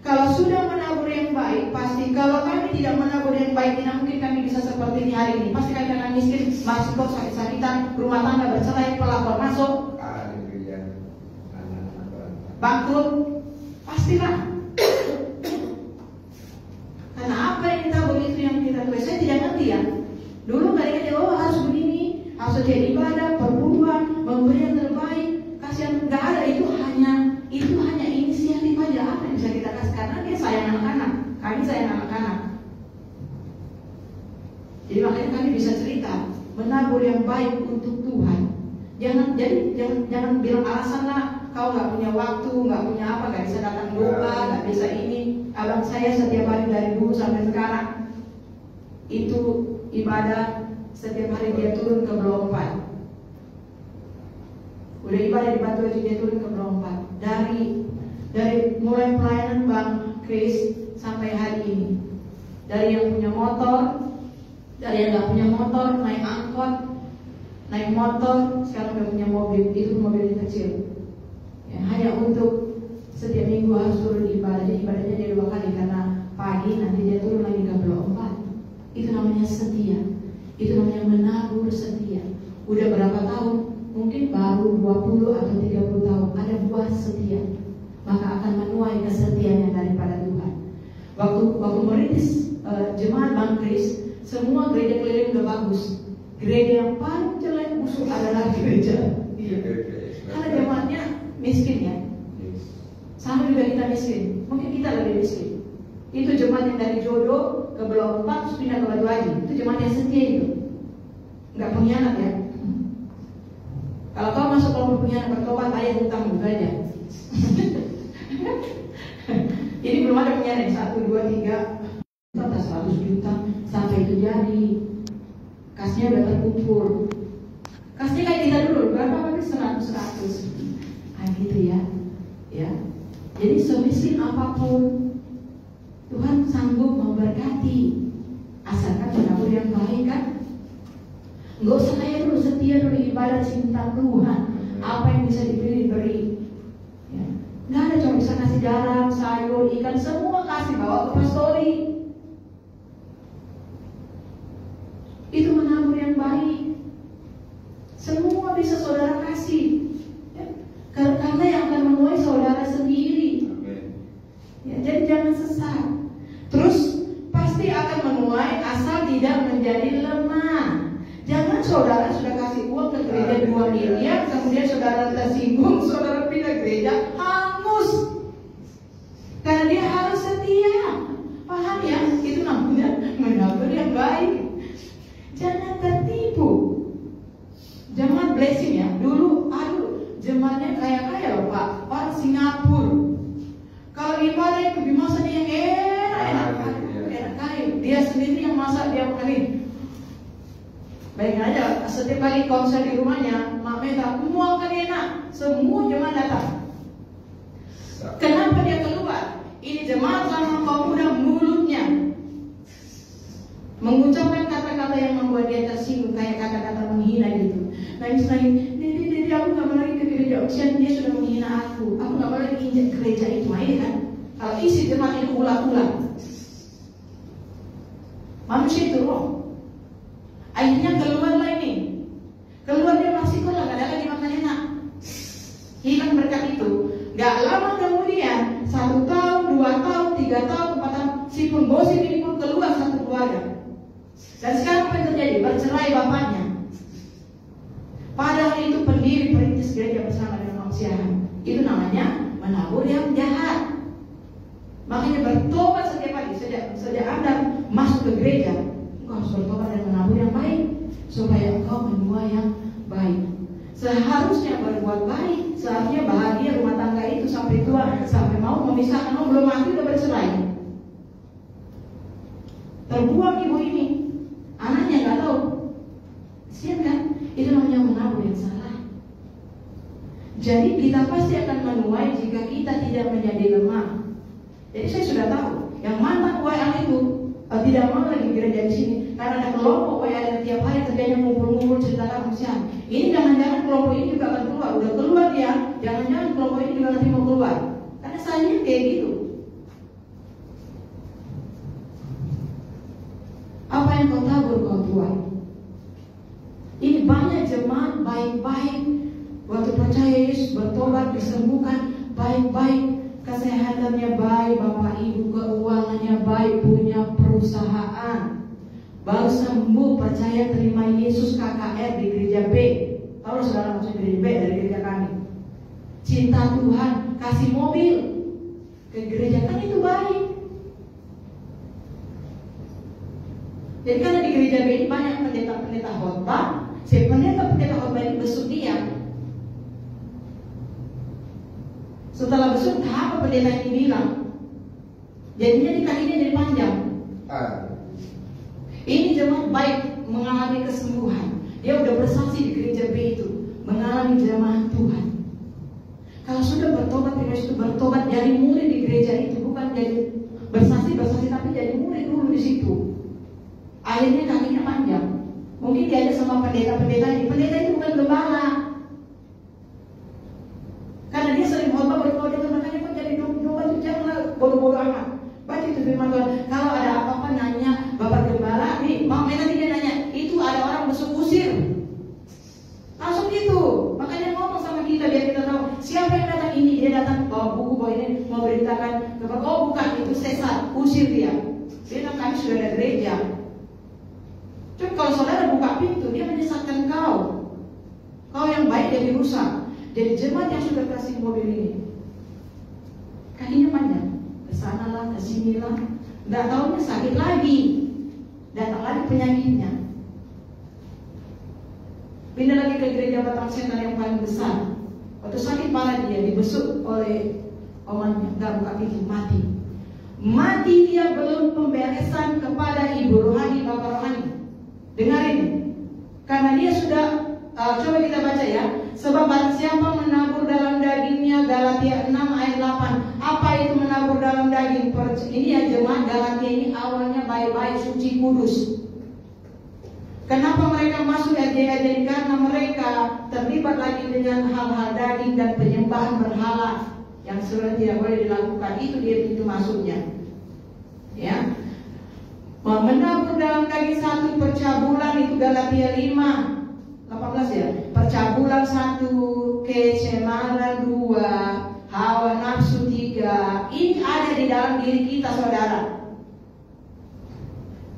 Kalau sudah menabur yang baik, pasti kalau kami tidak menabur yang baik, tidak mungkin kami bisa seperti ini hari ini. Pasti kami akan miskin, masuk sakit-sakitan, rumah tangga bercerai, pelakor masuk, bangkrut, pastilah. Karena apa yang setiap ibadah, perburuan, memberi yang terbaik, kasihan nggak ada. Itu hanya inisiatif aja. Apa yang bisa kita kasih? Karena dia sayang anak-anak. Kami sayang anak-anak. Jadi makanya kami bisa cerita menabur yang baik untuk Tuhan. Jangan bilang alasan lah. Kau nggak punya waktu, nggak punya apa, nggak bisa datang doa, nggak bisa ini. Abang saya setiap hari dari dulu sampai sekarang itu ibadah, setiap hari dia turun ke Blok 4. Udah ibadah di Batu Haji, dia turun ke Blok 4. Dari mulai pelayanan Bang Chris sampai hari ini. Dari yang punya motor, dari yang nggak punya motor, naik angkot, naik motor, sekarang udah punya mobil. Itu mobil yang kecil. Ya, hanya untuk setiap minggu harus turun ibadah. Jadi ibadahnya dia 2 kali, karena pagi nanti dia turun lagi ke Blok 4. Itu namanya setia. Itu namanya menabur setia. Udah berapa tahun? Mungkin baru 20 atau 30 tahun. Ada buah setia. Maka akan menuai kesetiaannya daripada Tuhan. Waktu merintis jemaat Bang Chris, semua gereja keliling udah bagus. Gereja yang paling jelek musuh adalah gereja. Iya. Karena jemaatnya miskin ya. Sama juga kita miskin. Mungkin kita lebih miskin. Itu jemaat yang dari Jodoh ke Blok 4 terus pindah ke Batu Haji. Itu jemaat yang setia itu. Enggak pengkhianat ya. Kalau kau masuk kelompok pengkhianat, bertobat, bayar hutang juga aja. Ini belum ada pengkhianat 1, 2, 3 100 juta sampai itu jadi. Kasnya udah terkumpul. Kasnya kayak kita dulu, berapa kali 100. Gitu ya. Ya. Jadi semiskin apapun Tuhan sanggup memberkati, asalkan menabur yang baik kan. Enggak usah kayak dulu, setia dulu, ibadah, cinta Tuhan. Apa yang bisa diberi. Ya. Nggak ada, cuma bisa kasih garam, sayur, ikan, semua kasih, bawa ke pastori. Itu menabur yang baik. Semua bisa saudara kasih. Ya. Karena yang akan menuai saudara sendiri. Ya, jadi jangan sesat. Terus pasti akan menuai asal tidak menjadi lemah. Jangan saudara sudah kasih uang ke gereja 2 miliar, kemudian saudara tersinggung, saudara pindah gereja, hangus. Karena dia harus setia. Paham ya? Itu namanya menabur yang baik. Jangan tertipu. Jemaat blessing ya. Dulu, jemaatnya kaya-kaya loh Pak. Orang Singapura. Kalau ibadah itu dimasaknya yang enak kaya. Dia sendiri yang masak, dia makan. Bayangin aja, setiap kali konser di rumahnya, Mak Meta, semua kali enak, semua jemaat datang. Kenapa dia keluar? Ini jemaat sama kaum muda mulutnya mengucapkan kata-kata yang membuat dia tersinggung, kayak kata-kata menghina gitu. Nangis-nangis, Dede, aku gak mau lagi ke gereja Oksian, dia sudah menghina aku gak mau lagi injak gereja itu, ini kan. Kalau isi jemaat itu ulang-ulang, manusia itu roh. Akhirnya keluarlah ini. Keluar dia masih kolah, gak ada lagi makan enak. Hilang berkat itu. Gak lama kemudian 1 tahun, 2 tahun, 3 tahun, 4 tahun, si penggosip ini pun keluar satu keluarga. Dan sekarang apa yang terjadi? Bercerai bapaknya. Padahal itu pendiri perintis gereja bersama dengan Om Siahan. Itu namanya menabur yang jahat. Makanya bertobat setiap hari. Sejak Anda masuk ke gereja, engkau harus bertobat dan menabur yang baik, supaya engkau menuai yang baik. Seharusnya berbuat baik, seharusnya bahagia rumah tangga itu sampai tua, sampai mau memisahkan. Oh, belum mati udah bercerai. Terbuang ibu ini, anaknya nggak tahu. Siap kan? Itu namanya menabur yang salah. Jadi kita pasti akan menuai jika kita tidak menjadi lemah. Jadi saya sudah tahu, yang mantan WA itu tidak mau lagi gereja di sini, karena ada kelompok WA yang tiap hari kerjanya ngumpul-ngumpul cerita kemanusiaan. Ini jangan-jangan kelompok ini juga akan keluar. Udah keluar dia, jangan-jangan kelompok ini juga nanti mau keluar. Karena sayangnya kayak gitu. Apa yang kau tabur kau tuai. Ini banyak jemaat baik-baik, waktu percaya Yesus, bertobat, disembuhkan, baik-baik, kesehatannya baik, Bapak Ibu keuangannya baik, punya perusahaan, baru sembuh, percaya terima Yesus KKR di gereja gereja B. Tahu saudara maksud gereja B dari gereja kami. Cinta Tuhan, kasih mobil ke gereja, kan itu baik. Jadi karena di gereja B ini banyak pendeta-pendeta khotbah, pendeta khotbah ini besuk dia. Setelah besuk, apa pendeta ini bilang? Jadinya di kakinya jadi panjang. Ini jemaat baik mengalami kesembuhan. Dia udah bersaksi di gereja B itu, mengalami jemaat Tuhan. Kalau sudah bertobat, itu bertobat jadi murid di gereja itu, bukan jadi bersaksi tapi jadi murid dulu di situ. Akhirnya kakinya panjang. Mungkin dia ada sama pendeta ini. Pendeta itu bukan gembala. Karena dia sering khotbah berkhotbah, makanya kok jadi doa itu janganlah bodoh-bodoh amat. Baca itu firman Tuhan. Kalau ada apa-apa nanya Bapak Gembala, nih mau nanti dia nanya, itu ada orang besok usir. Langsung gitu. Makanya ngomong sama kita biar kita tahu siapa yang datang ini. Dia datang bawa buku, bawa ini, mau beritakan kepada, oh bukan, itu sesat, usir dia. Dia bilang kami sudah ada gereja. Cuma kalau saudara buka pintu, dia menyesatkan kau. Kau yang baik jadi rusak. Jadi jemaat yang sudah kasih mobil ini, kakinya panjang, kesanalah, kesinilah, nggak tahunya sakit lagi, datang lagi penyakitnya. Pindah lagi ke gereja Batang Setan yang paling besar. Waktu sakit parah dia dibesuk oleh omannya, nggak buka pintu, mati. Mati dia belum pemberesan kepada ibu rohani, bapak rohani. Dengarin, karena dia sudah, coba kita baca ya. Sebab barang siapa menabur dalam dagingnya, Galatia 6 ayat 8. Apa itu menabur dalam daging? Ini ya jemaat Galatia ini awalnya baik-baik, suci, kudus. Kenapa mereka masuk RJ? Karena mereka terlibat lagi dengan hal-hal daging dan penyembahan berhala yang sebenarnya tidak boleh dilakukan. Itu dia pintu masuknya. Ya. Menabur dalam daging satu percabulan, itu Galatia 5 18 ya. Percabulan 1, kecemaran 2, hawa nafsu 3. Ini ada di dalam diri kita, saudara.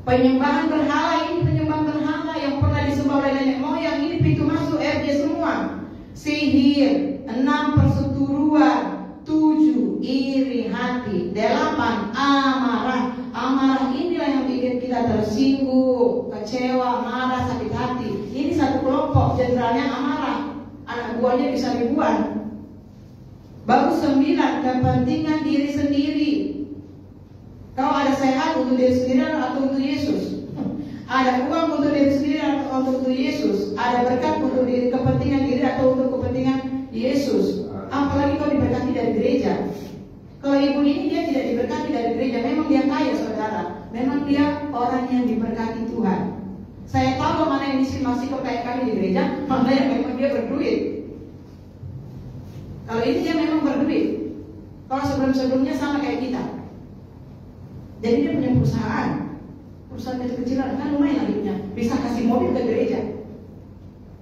Penyembahan berhala, ini penyembahan berhala yang pernah disembah oleh nenek moyang. Ini pintu masuk RJ semua. Sihir, 6 perseteruan, 7 iri hati, 8 amarah. Amarah inilah yang bikin kita tersinggung, kecewa, marah, sakit hati. Ini satu kelompok, jenderalnya amarah. Anak buahnya bisa ribuan. Baru 9, kepentingan diri sendiri. Kau ada sehat untuk diri sendiri atau untuk Yesus? Ada uang untuk diri sendiri atau untuk Yesus? Ada berkat untuk diri, kepentingan diri atau untuk kepentingan Yesus? Apalagi kau diberkati dari gereja. Kalau ibu ini dia tidak diberkati dari gereja, memang dia kaya, saudara. Memang dia orang yang diberkati Tuhan. Saya tahu mana yang masih kok kayak kami di gereja, mana yang memang dia berduit. Kalau ini dia memang berduit. Kalau sebelum-sebelumnya sama kayak kita. Jadi dia punya perusahaan kecil-kecilan, kan lumayan hidupnya, bisa kasih mobil ke gereja.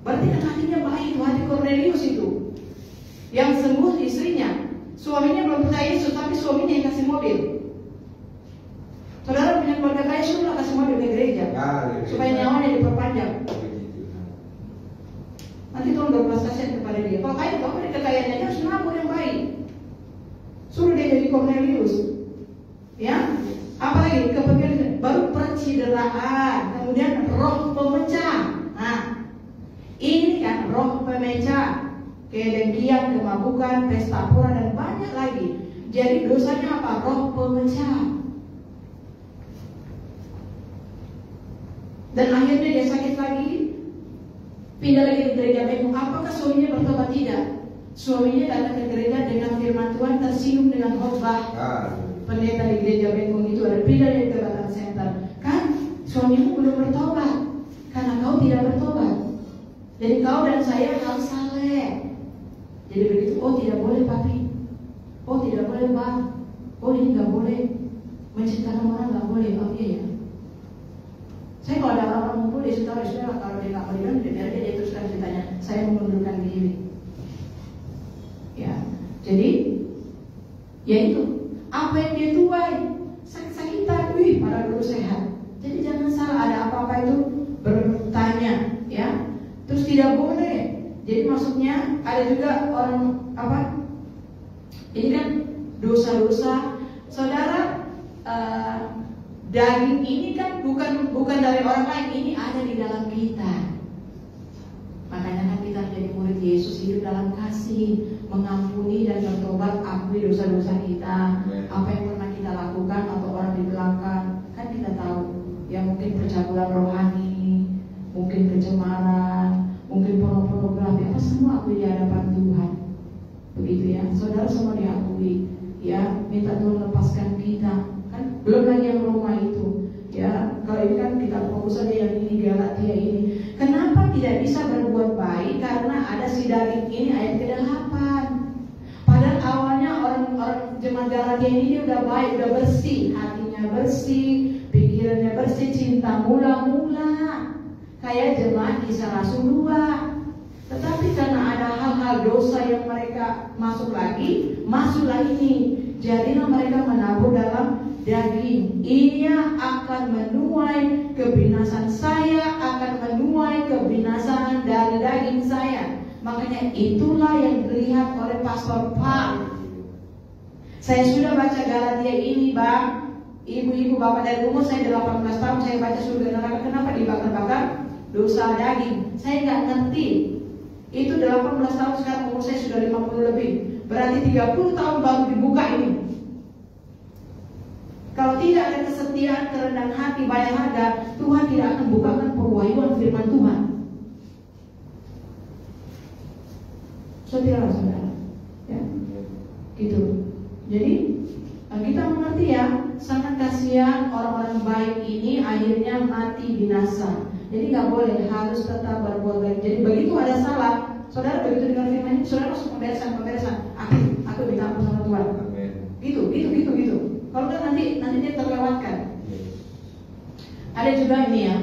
Berarti kan hatinya baik, hati Cornelius itu. Yang sembuh istrinya, suaminya belum percaya Yesus, tapi suaminya yang kasih mobil. Saudara punya keluarga kaya, suruhlah kasih mobil ke gereja, supaya nyawanya diperpanjang. Nanti Tuhan berbelas kasihan kepada dia. Kalau kaya, kau beri kekayaannya, dia harus nabur yang baik. Suruh dia jadi Cornelius. Ya, apalagi kepentingan baru pencideraan, kemudian roh pemecah. Nah, ini kan roh pemecah, kedengkian, kemabukan, pesta pora dan banyak lagi. Jadi dosanya apa? Roh pemecah. Dan akhirnya dia sakit lagi, pindah lagi ke gereja Bengkong. Apakah suaminya bertobat? Tidak. Suaminya datang ke gereja dengan firman Tuhan, tersinggung dengan khotbah pendeta di gereja Bengkong itu, ada pindah dari ke Batang Setan. Kan suamimu belum bertobat karena kau tidak bertobat. Jadi kau dan saya harus saleh. Jadi begitu, oh tidak boleh papi, oh tidak boleh bang, oh ini nggak boleh, menceritakan orang nggak boleh. Oh iya ya. Saya kalau ada orang ngumpul dia sudah kalau dia nggak mau bilang, biar dia teruskan ceritanya. Saya mengundurkan diri. Ya, jadi ya itu. Apa yang dia tuai, sakit-sakitan, pada dulu sehat. Jadi jangan salah, ada apa-apa itu bertanya, ya. Terus tidak boleh. Jadi maksudnya ada juga orang apa? Ini kan dosa-dosa, saudara. Daging ini kan bukan dari orang lain, ini ada di dalam kita. Makanya kan kita menjadi murid Yesus, hidup dalam kasih, mengampuni dan bertobat, akui dosa-dosa kita. Apa yang pernah kita lakukan atau orang di belakang, kan kita tahu. Ya mungkin percabulan rohani, mungkin pencemaran, mungkin pornografi, apa semua akui di hadapan Tuhan. Begitu ya, saudara semua diakui. Ya, minta Tuhan lepaskan kita. Kan belum lagi yang Roma itu. Ya, kalau ini kan kita fokus aja yang ini, Galatia ini. Kenapa tidak bisa berbuat baik? Karena ada si daging ini, ayat ke-8. Padahal awalnya orang jemaat Galatia ini dia udah baik, udah bersih, hatinya bersih, pikirannya bersih, cinta mula-mula, kayak jemaat Kisah Rasul 2. Tetapi karena ada hal-hal dosa yang mereka masuklah ini, jadilah mereka menabur dalam daging. Ia akan menuai kebinasan saya, akan menuai kebinasan dari daging saya. Makanya itulah yang dilihat oleh Pastor Pak. Saya sudah baca Galatia ini, Bang. Ibu-ibu, bapak dari umur saya 18 tahun, saya baca surga neraka. Kenapa dibakar-bakar? Dosa daging. Saya nggak ngerti. Itu 18 tahun, sekarang umur saya sudah 50 lebih. Berarti 30 tahun baru dibuka ini. Kalau tidak ada kesetiaan, kerendahan hati, bayar harga, Tuhan tidak akan bukakan perwahyuan firman Tuhan. Saudara-saudara, ya, gitu. Jadi kita mengerti ya, sangat kasihan orang-orang baik ini akhirnya mati binasa. Jadi nggak boleh, harus tetap berbuat baik. Jadi begitu ada salah, saudara begitu dengar firman ini, saudara harus pemberesan. Aku ditampung sama Tuhan. Gitu. Kalau kan nanti dia terlewatkan. Ada juga ini ya.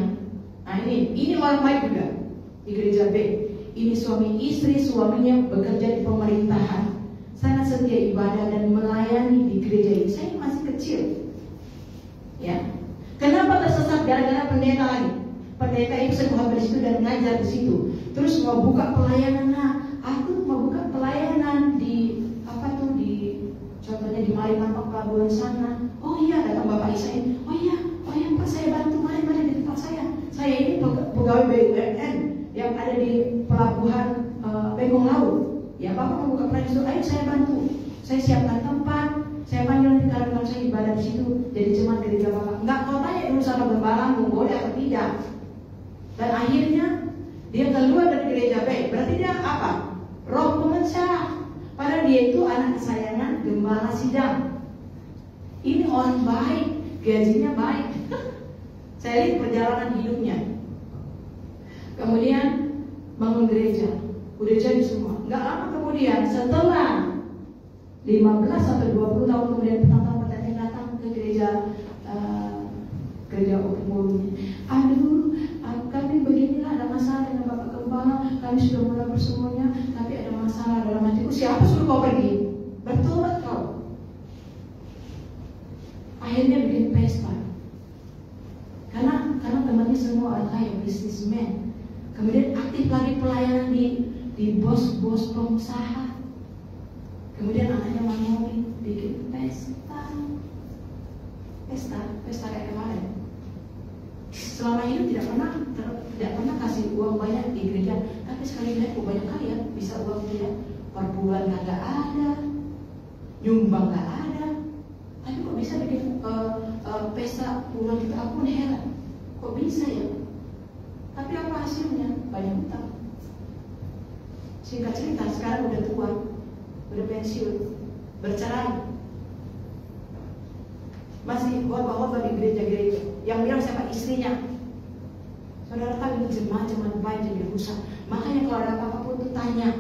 Nah ini orang baik juga di gereja B. Ini suami istri, suaminya bekerja di pemerintahan, sangat setia ibadah dan melayani di gereja ini. Saya masih kecil, ya. Kenapa tersesat? Gara-gara pendeta lagi. Pendeta itu saya di situ dan ngajar di situ. Terus mau buka pelayanan. Nah, aku mau buka pelayanan di apa tuh di contohnya di Malimantong pelabuhan sana. Oh iya, datang Bapak Isain. Oh iya Pak, saya bantu, mari di tempat saya. Saya ini pegawai BUMN yang ada di pelabuhan Bengkong Laut. Ya Bapak mau buka pelayanan itu, ayo saya bantu. Saya siapkan tempat, saya panggil nanti kalau saya ibadah di situ jadi jemaat gereja Bapak. Enggak, kau tanya dulu sama gembala mau boleh atau tidak. Dan akhirnya dia keluar dari gereja B. Berarti dia apa? Roh pemecah. Padahal dia itu anak kesayangan gembala sidang. Ini orang baik, gajinya baik. Saya lihat perjalanan hidupnya. Kemudian bangun gereja, udah jadi semua. Nggak lama kemudian, setelah 15 sampai 20 tahun kemudian petani datang ke gereja umumnya. Aduh, kami beginilah, ada masalah dengan Bapak Gembala. Kami sudah mulai bersemuanya, tapi ada masalah dalam hatiku. Siapa suruh kau pergi? Bertobat kau. Akhirnya bikin pesta. Karena temannya semua orang kaya, bisnismen. Kemudian aktif lagi pelayanan di bos-bos pengusaha. Kemudian anaknya mau bikin pesta kayak kemarin. Selama hidup tidak pernah kasih uang banyak di gereja, tapi sekali lihat banyak kali ya, bisa uang tidak per bulan nggak ada, nyumbang nggak ada, tapi kok bisa bikin pesta puluhan juta? Aku pun heran, kok bisa ya? Tapi apa hasilnya? Banyak utang. Singkat cerita, sekarang udah tua, udah pensiun, bercerai, masih khotbah di gereja-gereja. Yang bilang siapa? Istrinya. Saudara tahu ini jemaat baik jadi rusak. Makanya kalau ada apa-apa pun tuh tanya.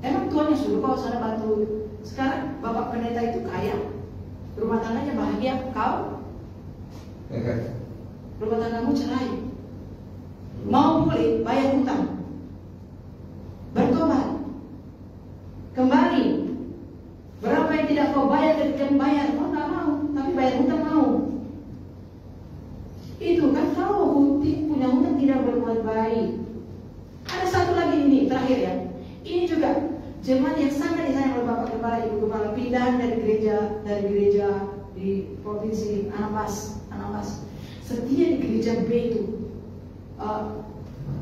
Emang Tuhan yang suruh kau sana bantu. Sekarang Bapak Pendeta itu kaya, rumah tangganya bahagia. Kau rumah tanggamu cerai, mau pulih, bayar hutang, bertobat, kembali. Berapa yang tidak kau bayar dan bayar, kau nggak mau, tapi bayar hutang mau. Itu kan kalau punya hutang tidak berbuat terbaik. Ada satu lagi ini terakhir ya. Ini juga jemaat yang sangat disayang oleh Bapak Gembala, Ibu Gembala, pindahan dari gereja di provinsi Anambas. Setia di gereja B itu.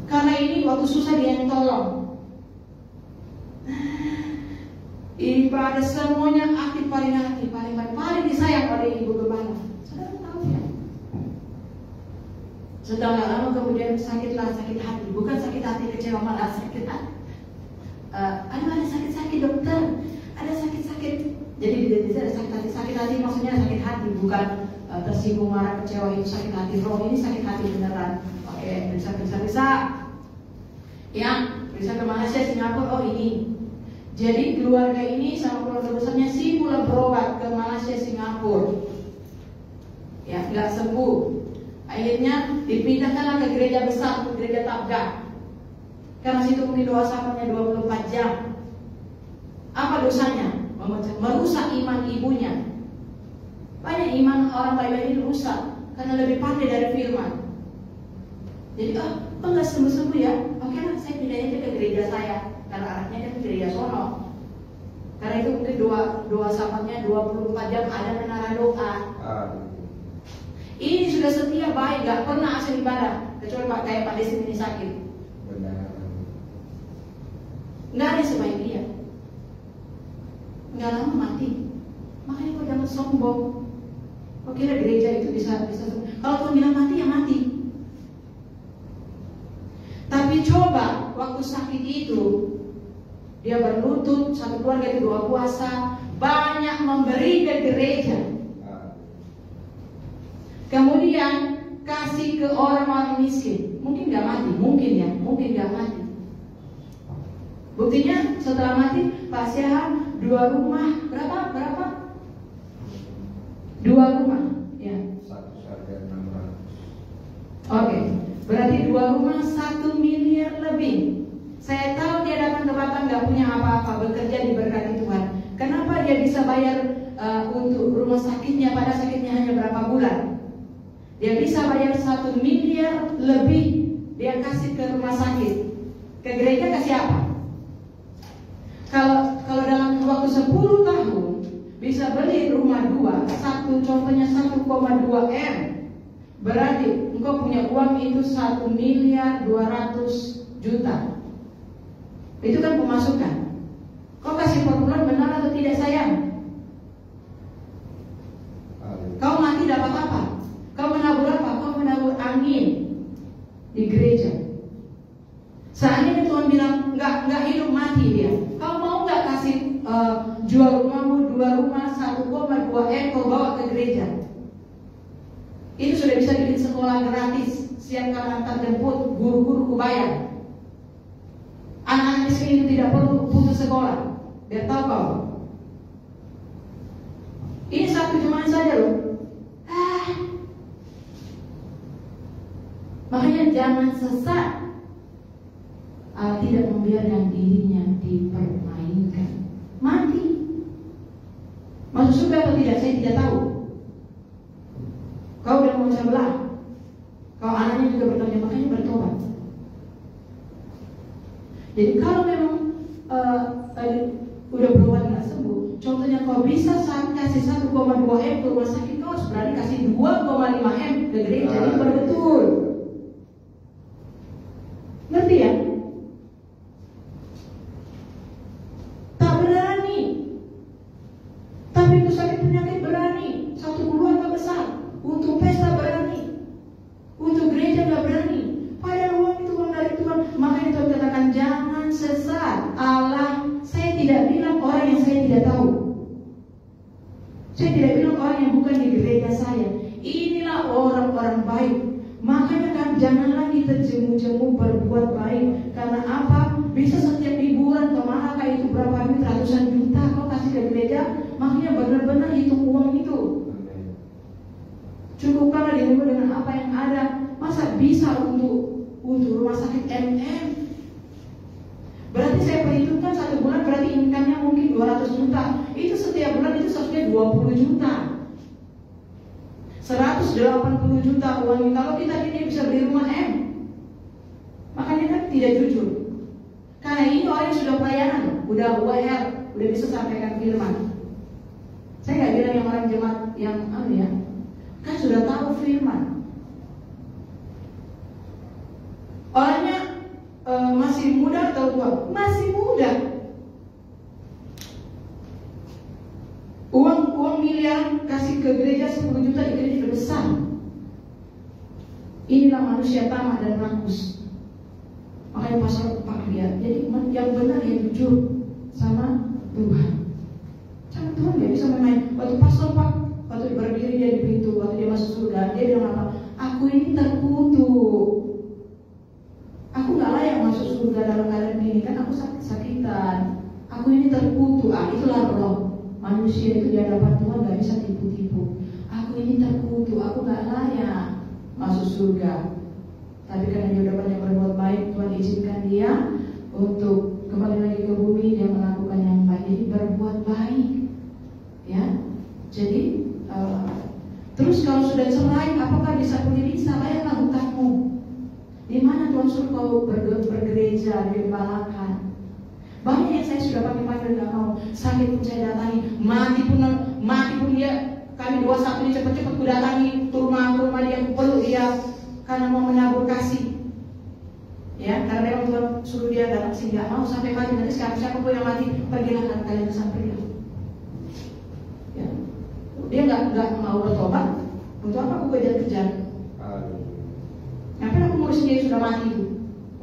Karena ini waktu susah dia yang tolong. Ibadah semuanya aktif, paling disayang oleh Ibu Gembala. Saudara tahu ya? Setelah lama kemudian sakit hati. Bukan sakit hati kecewa, malah sakit hati. Ada sakit-sakit dokter, ada sakit-sakit. Jadi di ada sakit hati maksudnya sakit hati, bukan tersinggung, marah, kecewa, itu sakit hati. Roh ini sakit hati beneran. Oke, bisa. Ya, bisa ke Malaysia, Singapura. Oh ini. Jadi keluarga ini sama keluarga besarnya mulai berobat ke Malaysia, Singapura. Ya, nggak sembuh. Akhirnya dipindahkanlah ke gereja besar, ke gereja Tabgha. Karena situ mungkin doa sahabatnya 24 jam. Apa dosanya? Merusak iman ibunya. Banyak iman orang baik-baik ini rusak karena lebih pandai dari firman. Jadi nggak sembuh-sembuh ya. Oke lah, saya pindahnya ke gereja saya. Karena arahnya kan gereja sono. Karena itu mungkin doa sahabatnya 24 jam ada menara doa. Ini sudah setia baik, gak pernah asal ibadah. Kecuali kayak Pak Desi ini sakit. Benar. Nggak ada sebaik dia. Nggak lama mati. Makanya kau jangan sombong. Kau kira gereja itu bisa. Kalau kau bilang mati ya mati. Tapi coba waktu sakit itu dia berlutut, satu keluarga itu doa puasa, banyak memberi ke gereja. Kemudian kasih ke orang-orang miskin. Mungkin gak mati, mungkin gak mati. Buktinya setelah mati Pak Syaham 2 rumah, berapa? 2 rumah, ya. 1 harga 600. Oke, berarti 2 rumah 1 miliar lebih. Saya tahu dia datang ke Batam gak punya apa-apa, bekerja diberkati Tuhan. Kenapa dia bisa bayar untuk rumah sakitnya, pada sakitnya hanya berapa bulan? Dia bisa bayar 1 miliar lebih. Dia kasih ke rumah sakit. Ke gereja kasih apa? Kalau dalam waktu 10 tahun bisa beli rumah 2, contohnya 1,2 M. Berarti engkau punya uang itu 1 miliar 200 juta. Itu kan pemasukan. Kau kasih per bulan benar atau tidak sayang? Kau mati dapat apa? Kau menabur apa? Kau menabur angin di gereja. Seandainya Tuhan bilang nggak hidup mati dia, kau mau nggak kasih jual rumahmu 2 rumah 1,2 M kau bawa ke gereja? Itu sudah bisa bikin sekolah gratis, siap kalian antar jemput, guru-guru kubayar. Anak-anak miskin itu tidak perlu putus sekolah. Biar tahu kau. Ini satu jemaat saja loh. Makanya jangan sesat. Allah tidak membiarkan dirinya dipermainkan. Mati. Masuk surga atau tidak saya tidak tahu. Kau udah mau sebelah. Kau anaknya juga bertanya, makanya bertobat. Jadi kalau memang udah berobat nggak sembuh, contohnya kau bisa kasih 1,2 M ke rumah sakit, kau harus berani kasih 2,5 M ke gereja. Ini betul. Ngerti ya? Tak berani. Tapi untuk sakit penyakit berani. Satu keluarga besar. Untuk pesta berani. Untuk gereja nggak berani. Padahal uang itu uang dari Tuhan. Makanya Tuhan katakan jangan sesat. Allah, saya tidak bilang orang yang saya tidak tahu. Saya tidak bilang orang yang bukan di gereja saya. Inilah orang-orang baik. Makanya kan jangan lagi terjemu-jemu berbuat baik. Karena apa? Bisa setiap liburan kemana kayak itu berapa duit, ratusan juta kau kasih ke gereja. Makanya benar-benar hitung uang itu. Cukupkanlah dirimu dengan apa yang ada. Masa bisa untuk rumah sakit MM? Berarti saya perhitungkan 1 bulan berarti income-nya mungkin 200 juta. Itu setiap bulan itu seharusnya 20 juta. 180 juta uangnya. Kalau kita ini bisa beli rumah M. tidak jujur. Karena ini orang yang sudah pelayanan, udah aware, udah bisa sampaikan firman. Saya nggak bilang yang orang jemaat yang ya, kan sudah tahu firman. Orangnya masih muda atau tua? Masih muda. Uang miliar kasih ke gereja 10 juta di gereja besar. Inilah manusia tamak dan rakus. Makanya pasal Pak dia. Jadi yang benar yang jujur sama Tuhan. Sama Tuhan dia bisa main. Waktu pasal Pak, waktu berdiri dia di pintu, waktu dia masuk surga, dia bilang apa? Aku ini terkutuk. Aku nggak layak masuk surga dalam keadaan ini, kan aku sakit-sakitan. Aku ini terkutuk. Itulah roh manusia itu di hadapan Tuhan nggak bisa tipu-tipu. Aku ini terkutuk. Aku nggak layak masuk surga. Tapi karena dia udah banyak berbuat baik, Tuhan izinkan dia untuk kembali lagi ke bumi, dia melakukan yang baik. Jadi berbuat baik, ya. Jadi terus kalau sudah cerai, apakah bisa begini? Bisa, bayarlah hutangmu. Di mana Tuhan suruh kau bergereja, digembalakan. Banyak yang saya sudah panggil nggak mau. Sakit pun saya datangi, mati pun dia. Kami 21 ini cepat-cepat ku datangi ke rumah dia, aku peluk dia karena mau menabur kasih. Ya, karena memang Tuhan suruh dia datang sini, nggak mau sampai mati. Nanti siapa pun yang mati, pergilah kalian ke sana. Ya, dia nggak mau bertobat. Untuk apa aku kejar-kejar? Ngapain aku ngurus dia sudah mati itu?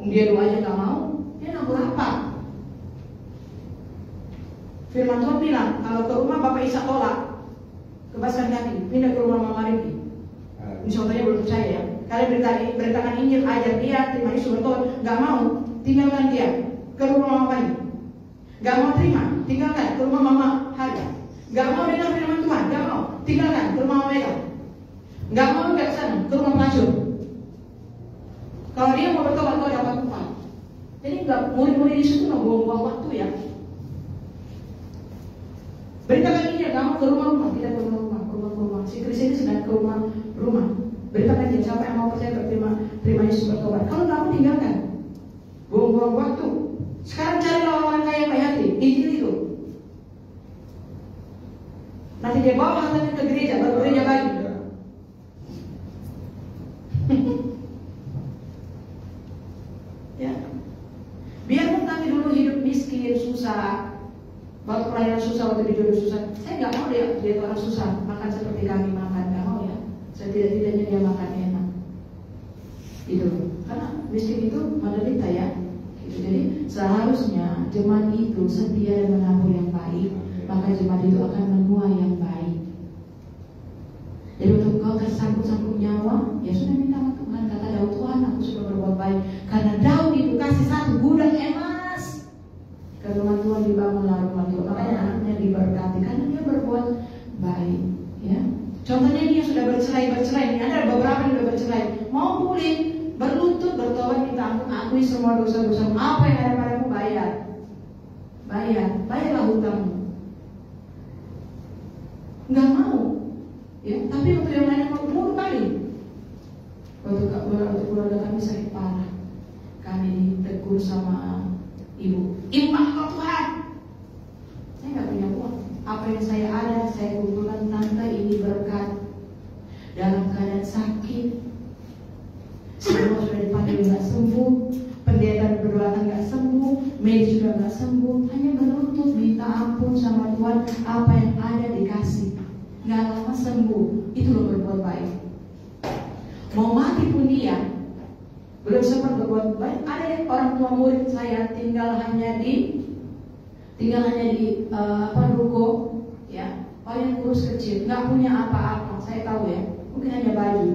Dia doa aja nggak mau, dia nabur apa? Firman Tuhan bilang, kalau ke rumah Bapak Isa tolak, kebaskan kaki, pindah ke rumah Mama Riki. Ini contohnya belum percaya ya. Kalian beritakan Injil, ajar dia, terima Yesus bertobat, nggak mau, tinggalkan dia ke rumah Mama Pani. Nggak mau terima, tinggalkan ke rumah Mama Haja. Nggak mau dengar firman Tuhan, nggak mau, tinggalkan ke rumah Mama Eka. Nggak mau ke sana, ke rumah pelacur. Kalau dia mau bertobat, kau dapat upah. Jadi nggak murid-murid di situ nggak buang-buang waktu ya. Beritakan Injil, kamu ke rumah-rumah, tidak ke rumah-rumah. Si Kristus ini sedang ke rumah. Beritakan Injil, siapa yang mau percaya terima Yesus bertobat. Kalau kamu tinggalkan, buang-buang waktu. Sekarang cari orang-orang kaya yang baik hati, Injil itu. Nanti dia bawa hartanya ke gereja, baru gereja bagi. Ya, biarpun kami dulu hidup miskin, susah. Waktu pelayanan susah, waktu dijodoh susah. Saya nggak mau dia orang susah makan seperti kami makan, nggak mau ya. Setidak-tidaknya dia makan enak. Itu karena miskin itu menderita ya. Gitu. Jadi seharusnya jemaat itu setia dan menabur yang baik, maka jemaat itu akan menuai yang baik. Jadi untuk kau tersangkut-sangkut nyawa, ya sudah minta sama Tuhan. Kata Daud, Tuhan aku sudah berbuat baik. Karena Daud itu kasih satu gudang emas. Ke rumah Tuhan dibangunlah rumah Tuhan. Makanya anaknya diberkati karena dia berbuat baik. Ya. Contohnya ini yang sudah bercerai. Ini ada beberapa yang sudah bercerai. Mau pulih, berlutut, bertobat, minta ampun, akui semua dosa-dosa. Apa yang ada padamu bayarlah hutangmu. Nggak mau. Ya, tapi untuk yang lain mau mulu kali. Waktu keluarga kami sakit parah, kami ditegur sama ibu kau Tuhan, saya nggak punya uang. Apa yang saya ada, saya kumpulkan. Tante, ini berkat. Dalam keadaan sakit, semua sudah dipanggil nggak sembuh, pendeta berdoakan nggak sembuh, medis juga nggak sembuh. Hanya berlutut minta ampun sama Tuhan. Apa yang ada dikasih. Nggak lama sembuh. Itu loh berbuat baik. Mau mati pun dia belum sempat berbuat baik. Ada orang tua murid saya tinggal hanya di ruko, ya, paling kurus kecil, nggak punya apa-apa. Saya tahu ya, mungkin hanya baju.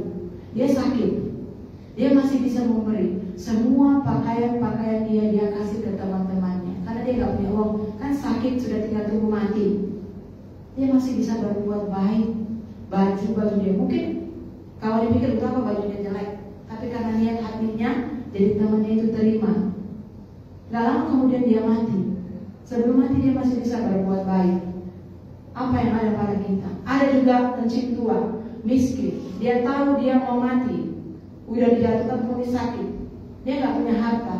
Dia sakit, dia masih bisa memberi semua pakaian dia kasih ke teman-temannya. Karena dia nggak punya uang, kan sakit sudah tinggal tunggu mati. Dia masih bisa berbuat baik. Baju dia mungkin kalau dipikir itu apa bajunya jelek, tapi karena niat hatinya, jadi temannya itu terima. Gak lama kemudian dia mati. Sebelum mati dia masih bisa berbuat baik. Apa yang ada pada kita? Ada juga pencipta tua, miskin. Dia tahu dia mau mati, udah dijatuhkan vonis sakit. Dia nggak punya harta.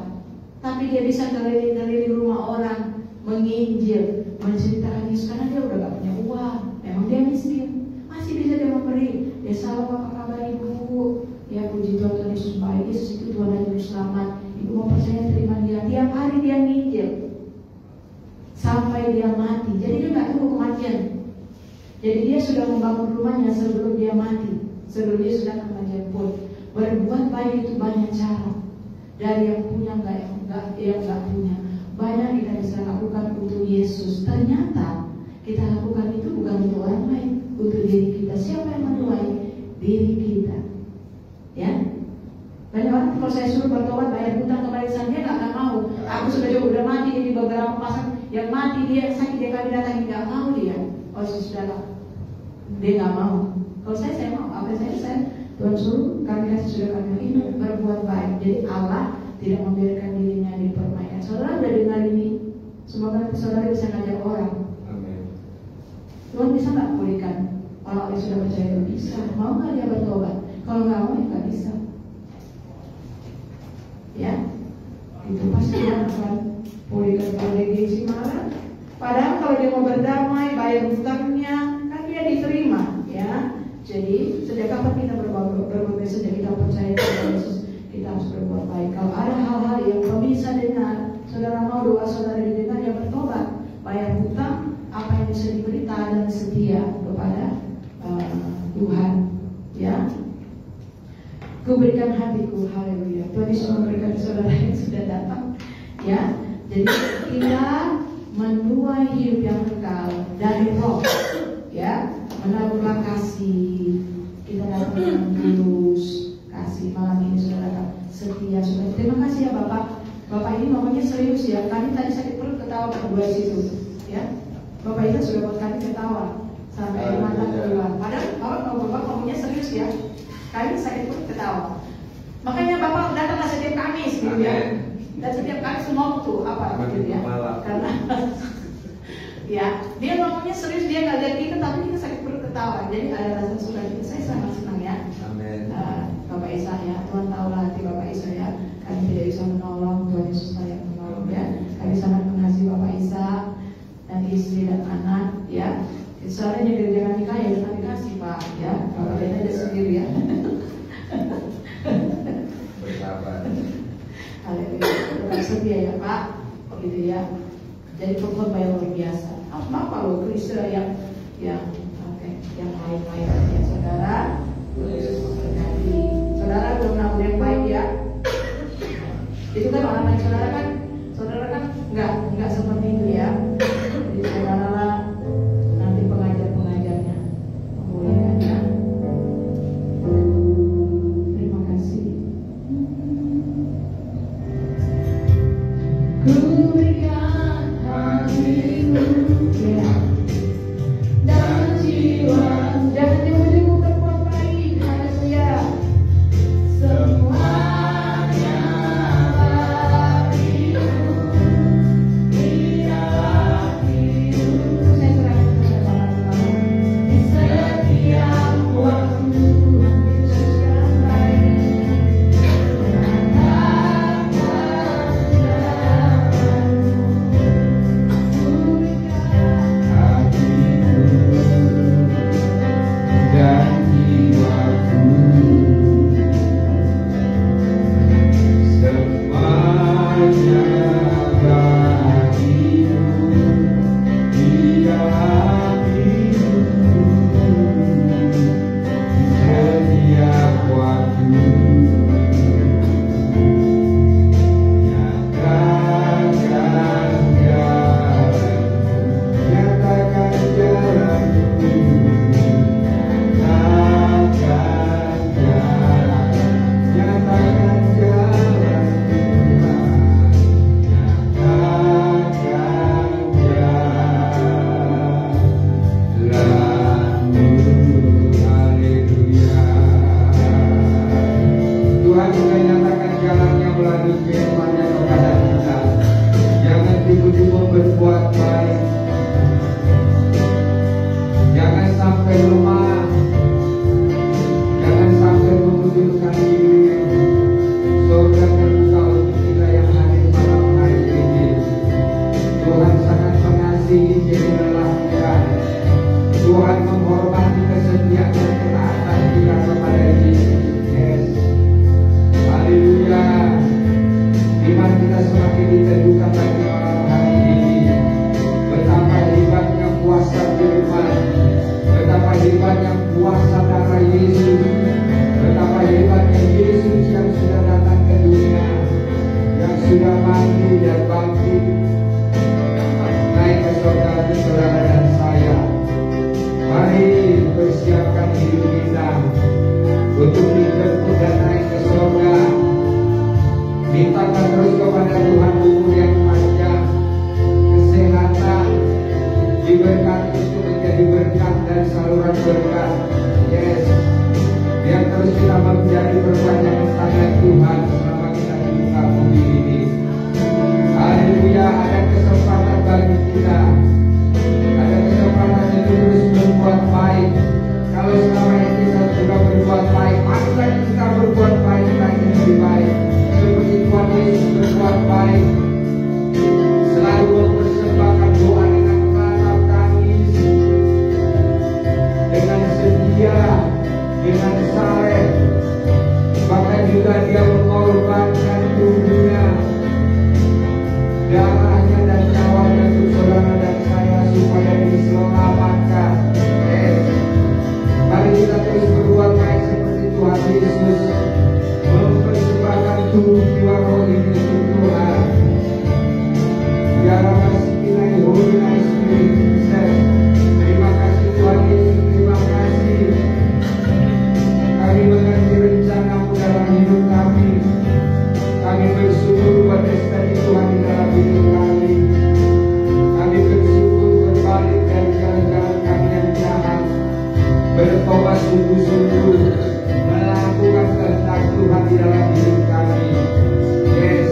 tapi dia bisa keliling-keliling rumah orang, menginjil, menceritakan Yesus karena dia udah gak punya uang, memang dia miskin, masih bisa dia memberi. Ya salam apa kabar ibu? Ya puji Tuhan, Tuhan Yesus baik, Yesus itu Tuhan dan Juru Selamat. Ibu mau percaya terima dia. Tiap hari dia nginjil sampai dia mati. Jadi dia nggak tunggu kematian. Jadi dia sudah membangun rumahnya sebelum dia mati, sebelum dia sudah akan menjemput. Berbuat baik itu banyak cara. Dari yang punya yang nggak punya. Banyak kita bisa lakukan untuk Yesus. Ternyata kita lakukan itu bukan untuk orang lain, untuk diri kita. Siapa yang menuai? Diri kita. Ya, banyak orang kalau saya suruh bertobat bayar hutang kepada dia nggak mau. Aku sudah mati di beberapa pasang yang mati dia sakit dia kami datangi nggak mau dia. Oh saudara, dia nggak mau. Kalau saya mau. Apa saya Tuhan suruh kami kasih sudah kami ini berbuat baik. Jadi Allah tidak membiarkan dirinya dipermainkan. Saudara udah dengar ini? Semoga saudara bisa ngajak orang. Amin. Tuhan bisa nggak pulihkan orang yang sudah percaya? Bisa. Mau nggak dia bertobat? Kalau nggak mau ya nggak bisa. Ya, itu pasti dia akan pulihkan. Kalau dia gengsi marah, padahal kalau dia mau berdamai, bayar hutangnya, kan dia diterima. Ya, jadi sejak kapan kita berbuat sejak kita percaya kepada Yesus, kita harus berbuat baik. Kalau ada hal-hal yang bisa dengar, saudara mau doa saudara didengar, ya bertobat, bayar hutang, apa yang bisa diberi dan setia kepada Tuhan. Ya. Kuberikan hatiku, haleluya. Tuhan Yesus memberikan saudara yang sudah datang. Ya, jadi kita menuai hidup yang kekal dari Roh. Ya, menaburkan kasih. Kita dapat dengan tulus kasih. Malam ini saudara setia. Saudara, terima kasih ya Bapak. Bapak ini ngomongnya serius ya. Kami tadi sakit perut ketawa berdua di situ. Ya, Bapak itu sudah buat kami ketawa sampai mata keluar. Padahal Bapak ngomongnya serius ya. Kami sakit pun ketawa. Makanya Bapak datanglah setiap Kamis gitu ya. Dan setiap Kamis ngomong tuh apa gitu ya. Karena ya, dia ngomongnya serius, dia nggak lihat kita tapi kita sakit perut ketawa. Jadi ada rasa sukacita. Saya sangat senang ya. Amin. Bapak Isa ya, Tuhan tahu hati Bapak Isa ya. Kami tidak bisa menolong, Tuhan Yesus yang menolong ya. Kami sangat mengasihi Bapak Isa dan istri dan anak ya. Soalnya dia jangan nikah ya jangan dikasih Pak ya. Kalau dia aja sendiri ya. Bersabar. Haleluya. Tetap setia ya Pak. Gitu ya. Jadi pokoknya yang luar biasa. Apa lo Kristen yang lain-lain ya saudara. Yesus memberkati. Saudara belum nabur yang baik ya. Itu kan orang lain saudara kan nggak seperti itu ya. Jadi saudara nanti pengajarnya memulihkan ya. Terima kasih. Ku berikan hatiku ya, dan jiwa, jangan jauh-jauh berbuat baik, haleluya. Semuanya bagiku di dalam hidup. Saya serahkan kepada Tuhan di setiap waktu. Yesus yang baik, Dan jiwaku semuanya bagimu di dalam hidupku setiap waktu. Nyatakan jalanmu, Tuhan sudah nyatakan jalannya melalui firman-Nya kepada kita. Jangan tiba-tiba berbuat baik, jangan sampai lemah, jangan sampai mengundurkan diri. Surga terbuka untuk kita yang hadir malam sudah mati dan bangkit naik ke surga untuk saudara dan saya. Mari persiapkan hidup kita untuk dijemput dan naik ke surga. Mintakan terus kepada Tuhan umur yang panjang, kesehatan, diberkati untuk menjadi berkat dan saluran berkat. Yes, biar terus kita menjadi perpanjangan tangan Tuhan selama kita di muka bumi ini. Haleluya, ada kesempatan bagi kita, ada kesempatan untuk terus berbuat baik. Kalau selama ini kita sudah berbuat baik, marilah kita berbuat baik lagi lebih baik. Seperti Tuhan Yesus berbuat baik, selalu mempersembahkan doa dengan ratap tangis, dengan setia, dengan saleh. Bahkan juga dia mengorbankan tubuhnya, darahnya dan nyawanya untuk saudara dan saya supaya diselamatkan. Mari kita terus berbuat baik seperti Tuhan Yesus, mempersembahkan tubuh jiwa roh ini untuk Tuhan. Biar kasih kita Holy Spirit. Terima kasih Tuhan Yesus, terima kasih. Kami mengerti rencana-Mu dalam hidup kami. Kami bersyukur buat rencana Tuhan di dalam hidup kami. Kami bersyukur berbalik dari jalan-jalan kami yang jahat, bertobat sungguh-sungguh, melakukan kehendak Tuhan di dalam hidup kami. Yes,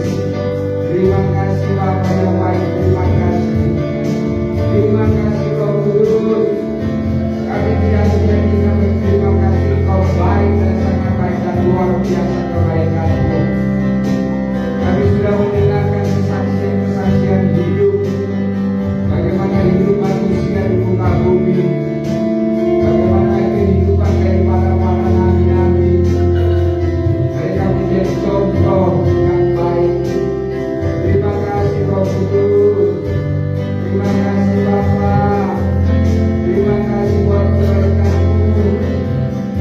terima kasih Bapa yang baik, terima kasih. Terima kasih Roh Kudus. Kami tidak bisa berterima kasih, Kau baik dan sangat baik dan luar biasa kebaikan-Mu. Kami sudah mendengarkan kesaksian-kesaksian hidup, bagaimana hidup manusia di muka bumi, bagaimana kehidupan daripada para nabi-nabi. Mereka menjadi contoh yang baik. Terima kasih Roh Kudus. Terima kasih Bapa. Terima kasih buat berkat-Mu.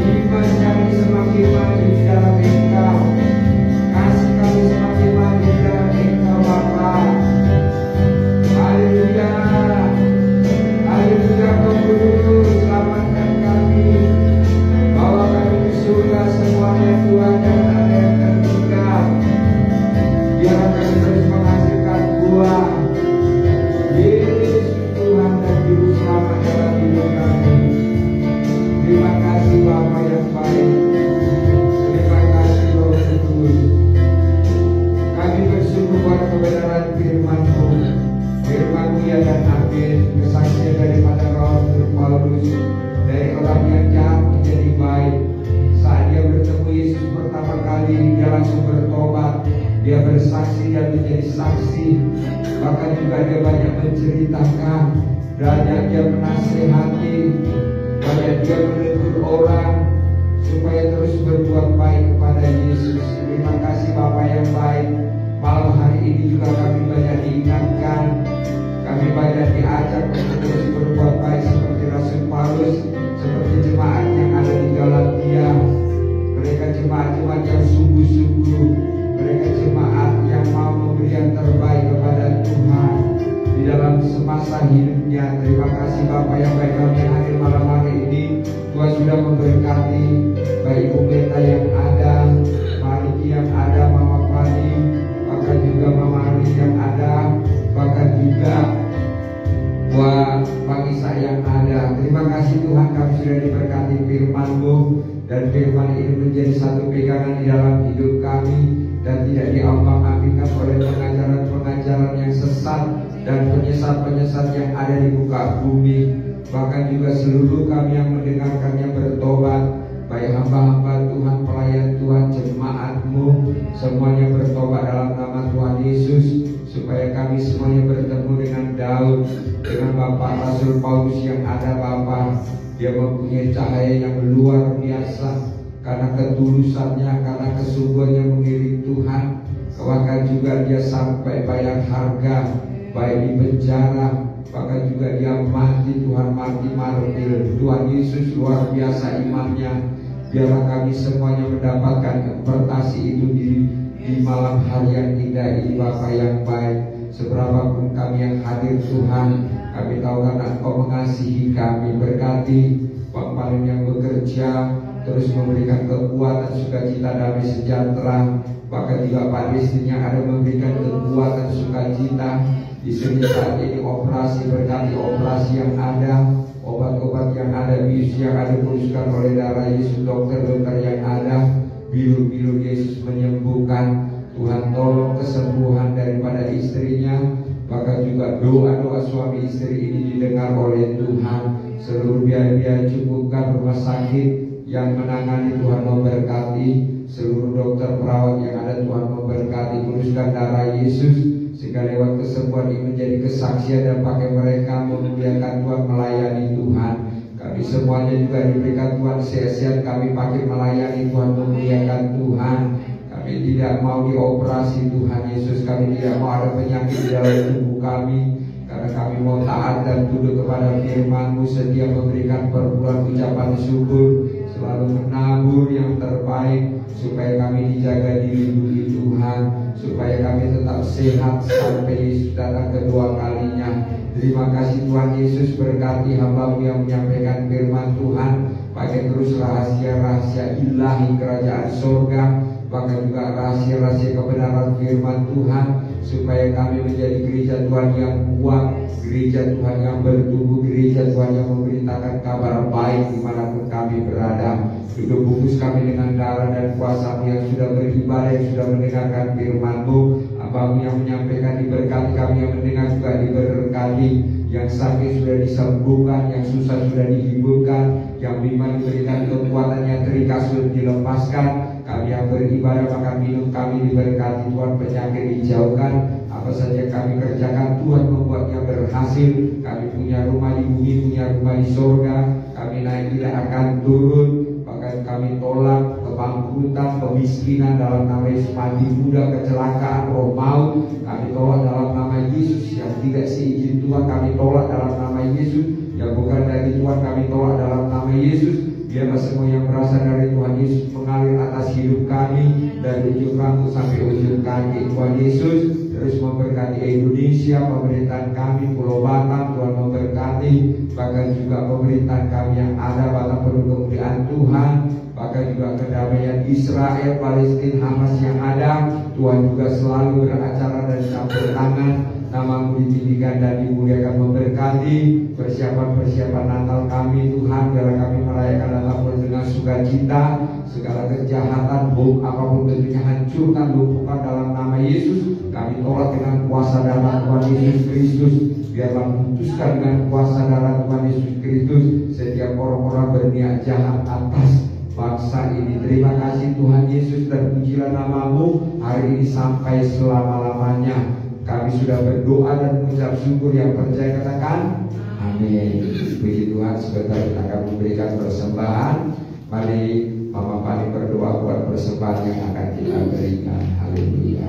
Iman kami semakin maju di dalam Engkau. Kasih kami semakin maju di dalam Engkau Bapa. Haleluya. Haleluya Roh Kudus, selamatkan kami. Bawa kami ke surga semuanya Tuhan, dan ada yang tertinggal. Biar kami terus menghasilkan buah Yesus Tuhan dan Juru Selamat dalam hidup kami. Terima kasih Bapa yang baik. Terima kasih Roh Kudus. Kami bersyukur buat kebenaran firman-Mu. Firman-Mu ya dan amin. Kesaksian daripada Rasul Paulus, dari orang yang jahat menjadi baik. Saat dia bertemu Yesus pertama kali, dia langsung bertobat. Dia bersaksi dan menjadi saksi. Bahkan juga dia banyak menceritakan, banyak dia menasehati, banyak dia menegur orang supaya terus berbuat baik kepada Yesus. Terima kasih Bapa yang baik. Malam hari ini juga kami banyak diingatkan, kami banyak diajak untuk terus berbuat baik seperti Rasul Paulus, seperti jemaat yang ada di Galatia. Mereka jemaat-jemaat yang sungguh-sungguh, mereka jemaat yang mau memberi yang terbaik kepada Tuhan di dalam semasa hidupnya. Terima kasih Bapa yang baik, kami yang hadir malam hari ini. Tuhan sudah memberkati baik Ibu Beta yang ada, Mariki yang ada, Mama Fani, bahkan juga Mama Ari yang ada, bahkan juga buat Pak Isa yang ada. Terima kasih Tuhan, kami sudah diberkati firman-Mu, dan firman ini menjadi satu pegangan di dalam hidup kami dan tidak diombang-ambingkan oleh pengajaran-pengajaran yang sesat dan penyesat-penyesat yang ada di muka bumi. Bahkan juga seluruh kami yang mendengarkannya bertobat, baik hamba-hamba Tuhan, pelayan Tuhan, jemaat-Mu, semuanya bertobat dalam nama Tuhan Yesus, supaya kami semuanya bertemu dengan Daud, dengan Bapak Rasul Paulus yang ada. Bapa, dia mempunyai cahaya yang luar biasa karena ketulusannya, karena kesungguhannya mengiring Tuhan. Bahkan juga dia sampai bayar harga, baik di penjara, bahkan juga dia mati, Tuhan mati martir. Tuhan Yesus luar biasa imannya. Biarlah kami semuanya mendapatkan kepertasi itu di di malam hari yang indah ini Bapa yang baik. Seberapapun kami yang hadir Tuhan, kami tahu karena Engkau mengasihi kami. Berkati Pak Paling yang bekerja, terus memberikan kekuatan, sukacita, damai sejahtera. Bahkan juga Pak Destinya ada memberikan kekuatan, sukacita. Di sini saat ini operasi, berkati operasi yang ada, obat-obat yang ada, bius yang ada, pulihkan oleh darah Yesus, dokter-dokter yang ada, biru-biru Yesus menyembuhkan. Tuhan tolong kesembuhan daripada istrinya. Bahkan juga doa-doa suami istri ini didengar oleh Tuhan. Seluruh biaya-biaya cukupkan rumah sakit yang menangani, Tuhan memberkati. Seluruh dokter perawat yang ada, Tuhan memberkati. Kuduskan darah Yesus sehingga lewat kesembuhan ini menjadi kesaksian dan pakai mereka memuliakan Tuhan, melayani Tuhan. Kami semuanya juga diberikan Tuhan sehat-sehat, kami pakai melayani Tuhan, memuliakan Tuhan. Kami tidak mau dioperasi Tuhan Yesus, kami tidak mau ada penyakit di dalam tubuh kami, karena kami mau taat dan tunduk kepada firman-Mu, setia memberikan perpuluhan ucapan syukur, selalu menabur yang terbaik, supaya kami dijaga dilindungi Tuhan, supaya kami tetap sehat sampai Yesus datang kedua kalinya. Terima kasih Tuhan Yesus, berkati hamba-Mu yang menyampaikan firman Tuhan, pakai terus rahasia-rahasia ilahi kerajaan surga, bahkan juga rahasia-rahasia kebenaran firman Tuhan, supaya kami menjadi gereja Tuhan yang kuat, gereja Tuhan yang bertumbuh, gereja Tuhan yang memberitakan kabar baik dimanapun kami berada. Juga bungkus kami dengan darah dan kuasa-Mu yang sudah beribadah, yang sudah mendengarkan firman-Mu. Hamba-Mu yang menyampaikan diberkati, kami yang mendengar juga diberkati. Yang sakit sudah disembuhkan, yang susah sudah dihiburkan, yang bimbang diberikan kekuatan, yang terikat sudah dilepaskan. Kami yang beribadah makan minum kami diberkati Tuhan, penyakit dijauhkan. Apa saja kami kerjakan Tuhan membuatnya berhasil. Kami punya rumah di bumi, punya rumah di surga. Kami naik tidak akan turun. Bahkan kami tolak kebangkrutan, kemiskinan dalam nama Yesus, mati muda, kecelakaan, roh maut. Kami tolak dalam nama Yesus. Yang tidak seizin Tuhan kami tolak dalam nama Yesus. Yang bukan dari Tuhan kami tolak dalam nama Yesus. Biarlah semua yang berasal dari Tuhan Yesus mengalir atas hidup kami, dari ujung rambut sampai ujung kaki. Tuhan Yesus terus memberkati Indonesia, pemerintahan kami, Pulau Batam, Tuhan memberkati. Bahkan juga pemerintahan kami yang ada, Batam penuh kemuliaan Tuhan. Bahkan juga kedamaian Israel, Palestina, Hamas yang ada, Tuhan juga selalu beracara dan campur tangan. Nama-Mu ditinggikan dan dimuliakan, memberkati persiapan-persiapan Natal kami Tuhan. Biarlah kami merayakan Natal dengan sukacita. Segala kejahatan, bom apapun bentuknya hancurkan, lumpuhkan dalam nama Yesus. Kami tolak dengan kuasa darah Tuhan Yesus Kristus. Biarlah putuskan dengan kuasa darah Tuhan Yesus Kristus setiap orang-orang berniat jahat atas bangsa ini. Terima kasih Tuhan Yesus, dan pujilah nama-Mu hari ini sampai selama-lamanya. Kami sudah berdoa dan mengucap syukur, yang percaya katakan amin. Puji Tuhan. Sebentar kita akan memberikan persembahan. Mari Mama Pani berdoa buat persembahan yang akan kita berikan. Haleluya.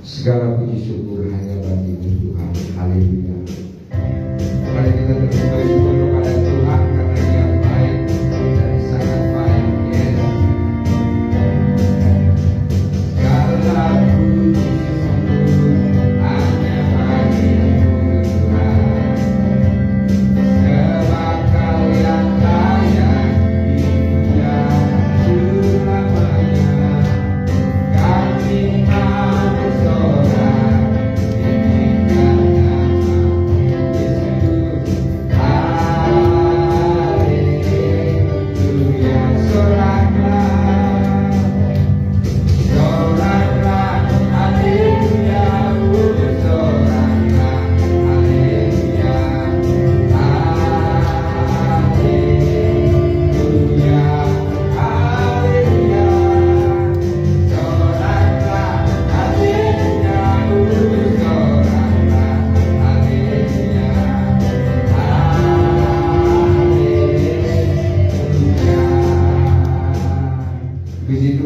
Segala puji syukur hanya bagi Tuhan. Haleluya. Mari kita terus bersyukur kepada Tuhan karena Dia baik dan sangat baik. Yes. Segala puji syukur hanya bagi Tuhan. Sebab yang kaya dipuja selamanya. Kami mau bersorak, tinggikan nama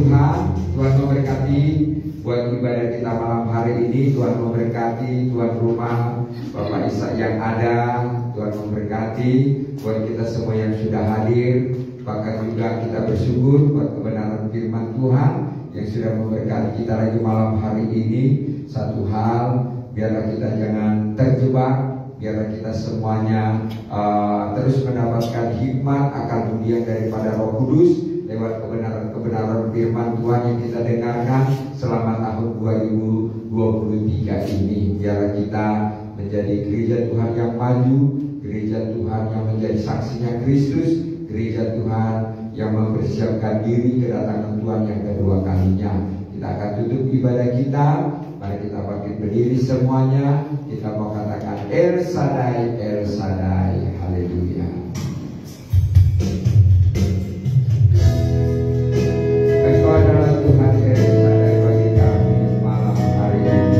Tuhan. Tuhan memberkati buat ibadah kita malam hari ini. Tuhan memberkati tuan rumah, Bapak Ishak yang ada. Tuhan memberkati buat kita semua yang sudah hadir. Bahkan juga kita bersyukur buat kebenaran firman Tuhan yang sudah memberkati kita lagi malam hari ini. Satu hal, biarlah kita jangan terjebak, biarlah kita semuanya terus mendapatkan hikmat akal budi daripada Roh Kudus lewat kebenaran firman Tuhan yang kita dengarkan selama tahun 2023 ini. Biarlah kita menjadi gereja Tuhan yang maju, gereja Tuhan yang menjadi saksinya Kristus, gereja Tuhan yang mempersiapkan diri kedatangan Tuhan yang kedua kalinya. Kita akan tutup ibadah kita. Mari kita bangkit berdiri semuanya. Kita mau katakan El Shaddai, El Shaddai. Haleluya. Engkau adalah Tuhan El Shaddai bagi kami malam hari ini.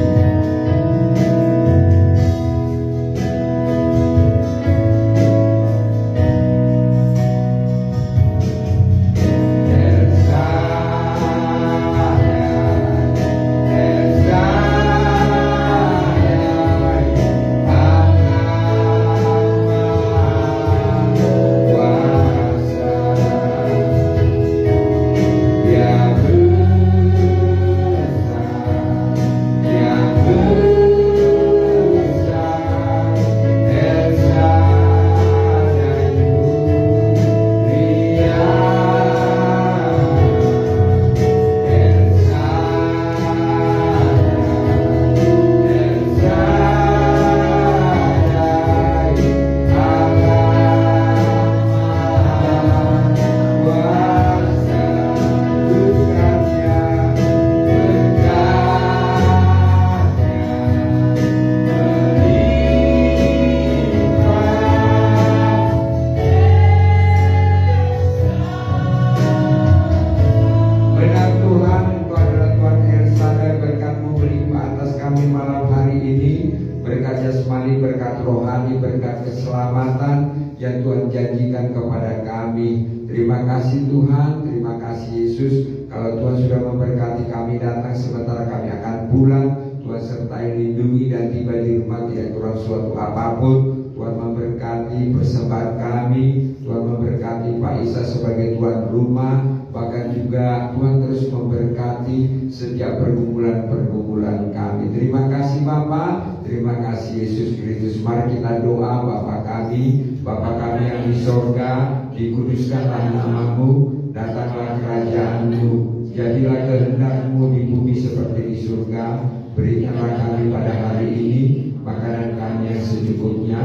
Bapa kami yang di sorga, dikuduskanlah namamu, datanglah kerajaanmu, jadilah kehendak-Mu di bumi seperti di surga. Berikanlah kami pada hari ini makanan kami yang secukupnya,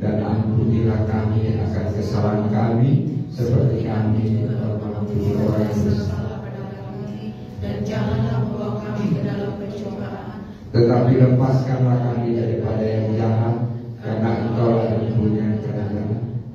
dan ampunilah kami akan kesalahan kami, seperti kami mengampuni orang yang bersalah pada kami, dan janganlah membawa kami ke dalam pencobaan, tetapi lepaskanlah kami daripada yang jahat, karena Engkau yang punya kerajaan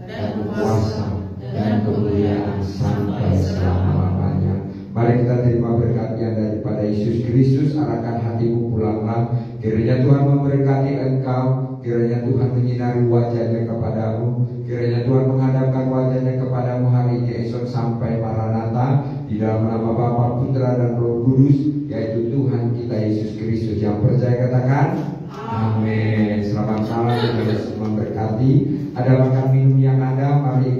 dan kuasa dan kemuliaan sampai selama-lamanya. Mari kita terima berkat yang daripada Yesus Kristus. Arahkan hatimu pulanglah. Kiranya Tuhan memberkati engkau, kiranya Tuhan menyinari wajahnya kepadamu, kiranya Tuhan menghadapkan wajahnya kepadamu hari ini esok sampai Maranatha. Di dalam nama Bapa, Putra dan Roh Kudus, yaitu Tuhan kita Yesus Kristus. Yang percaya katakan amin. Selamat malam, Tuhan Yesus memberkati. Ada makan minum yang ada, mari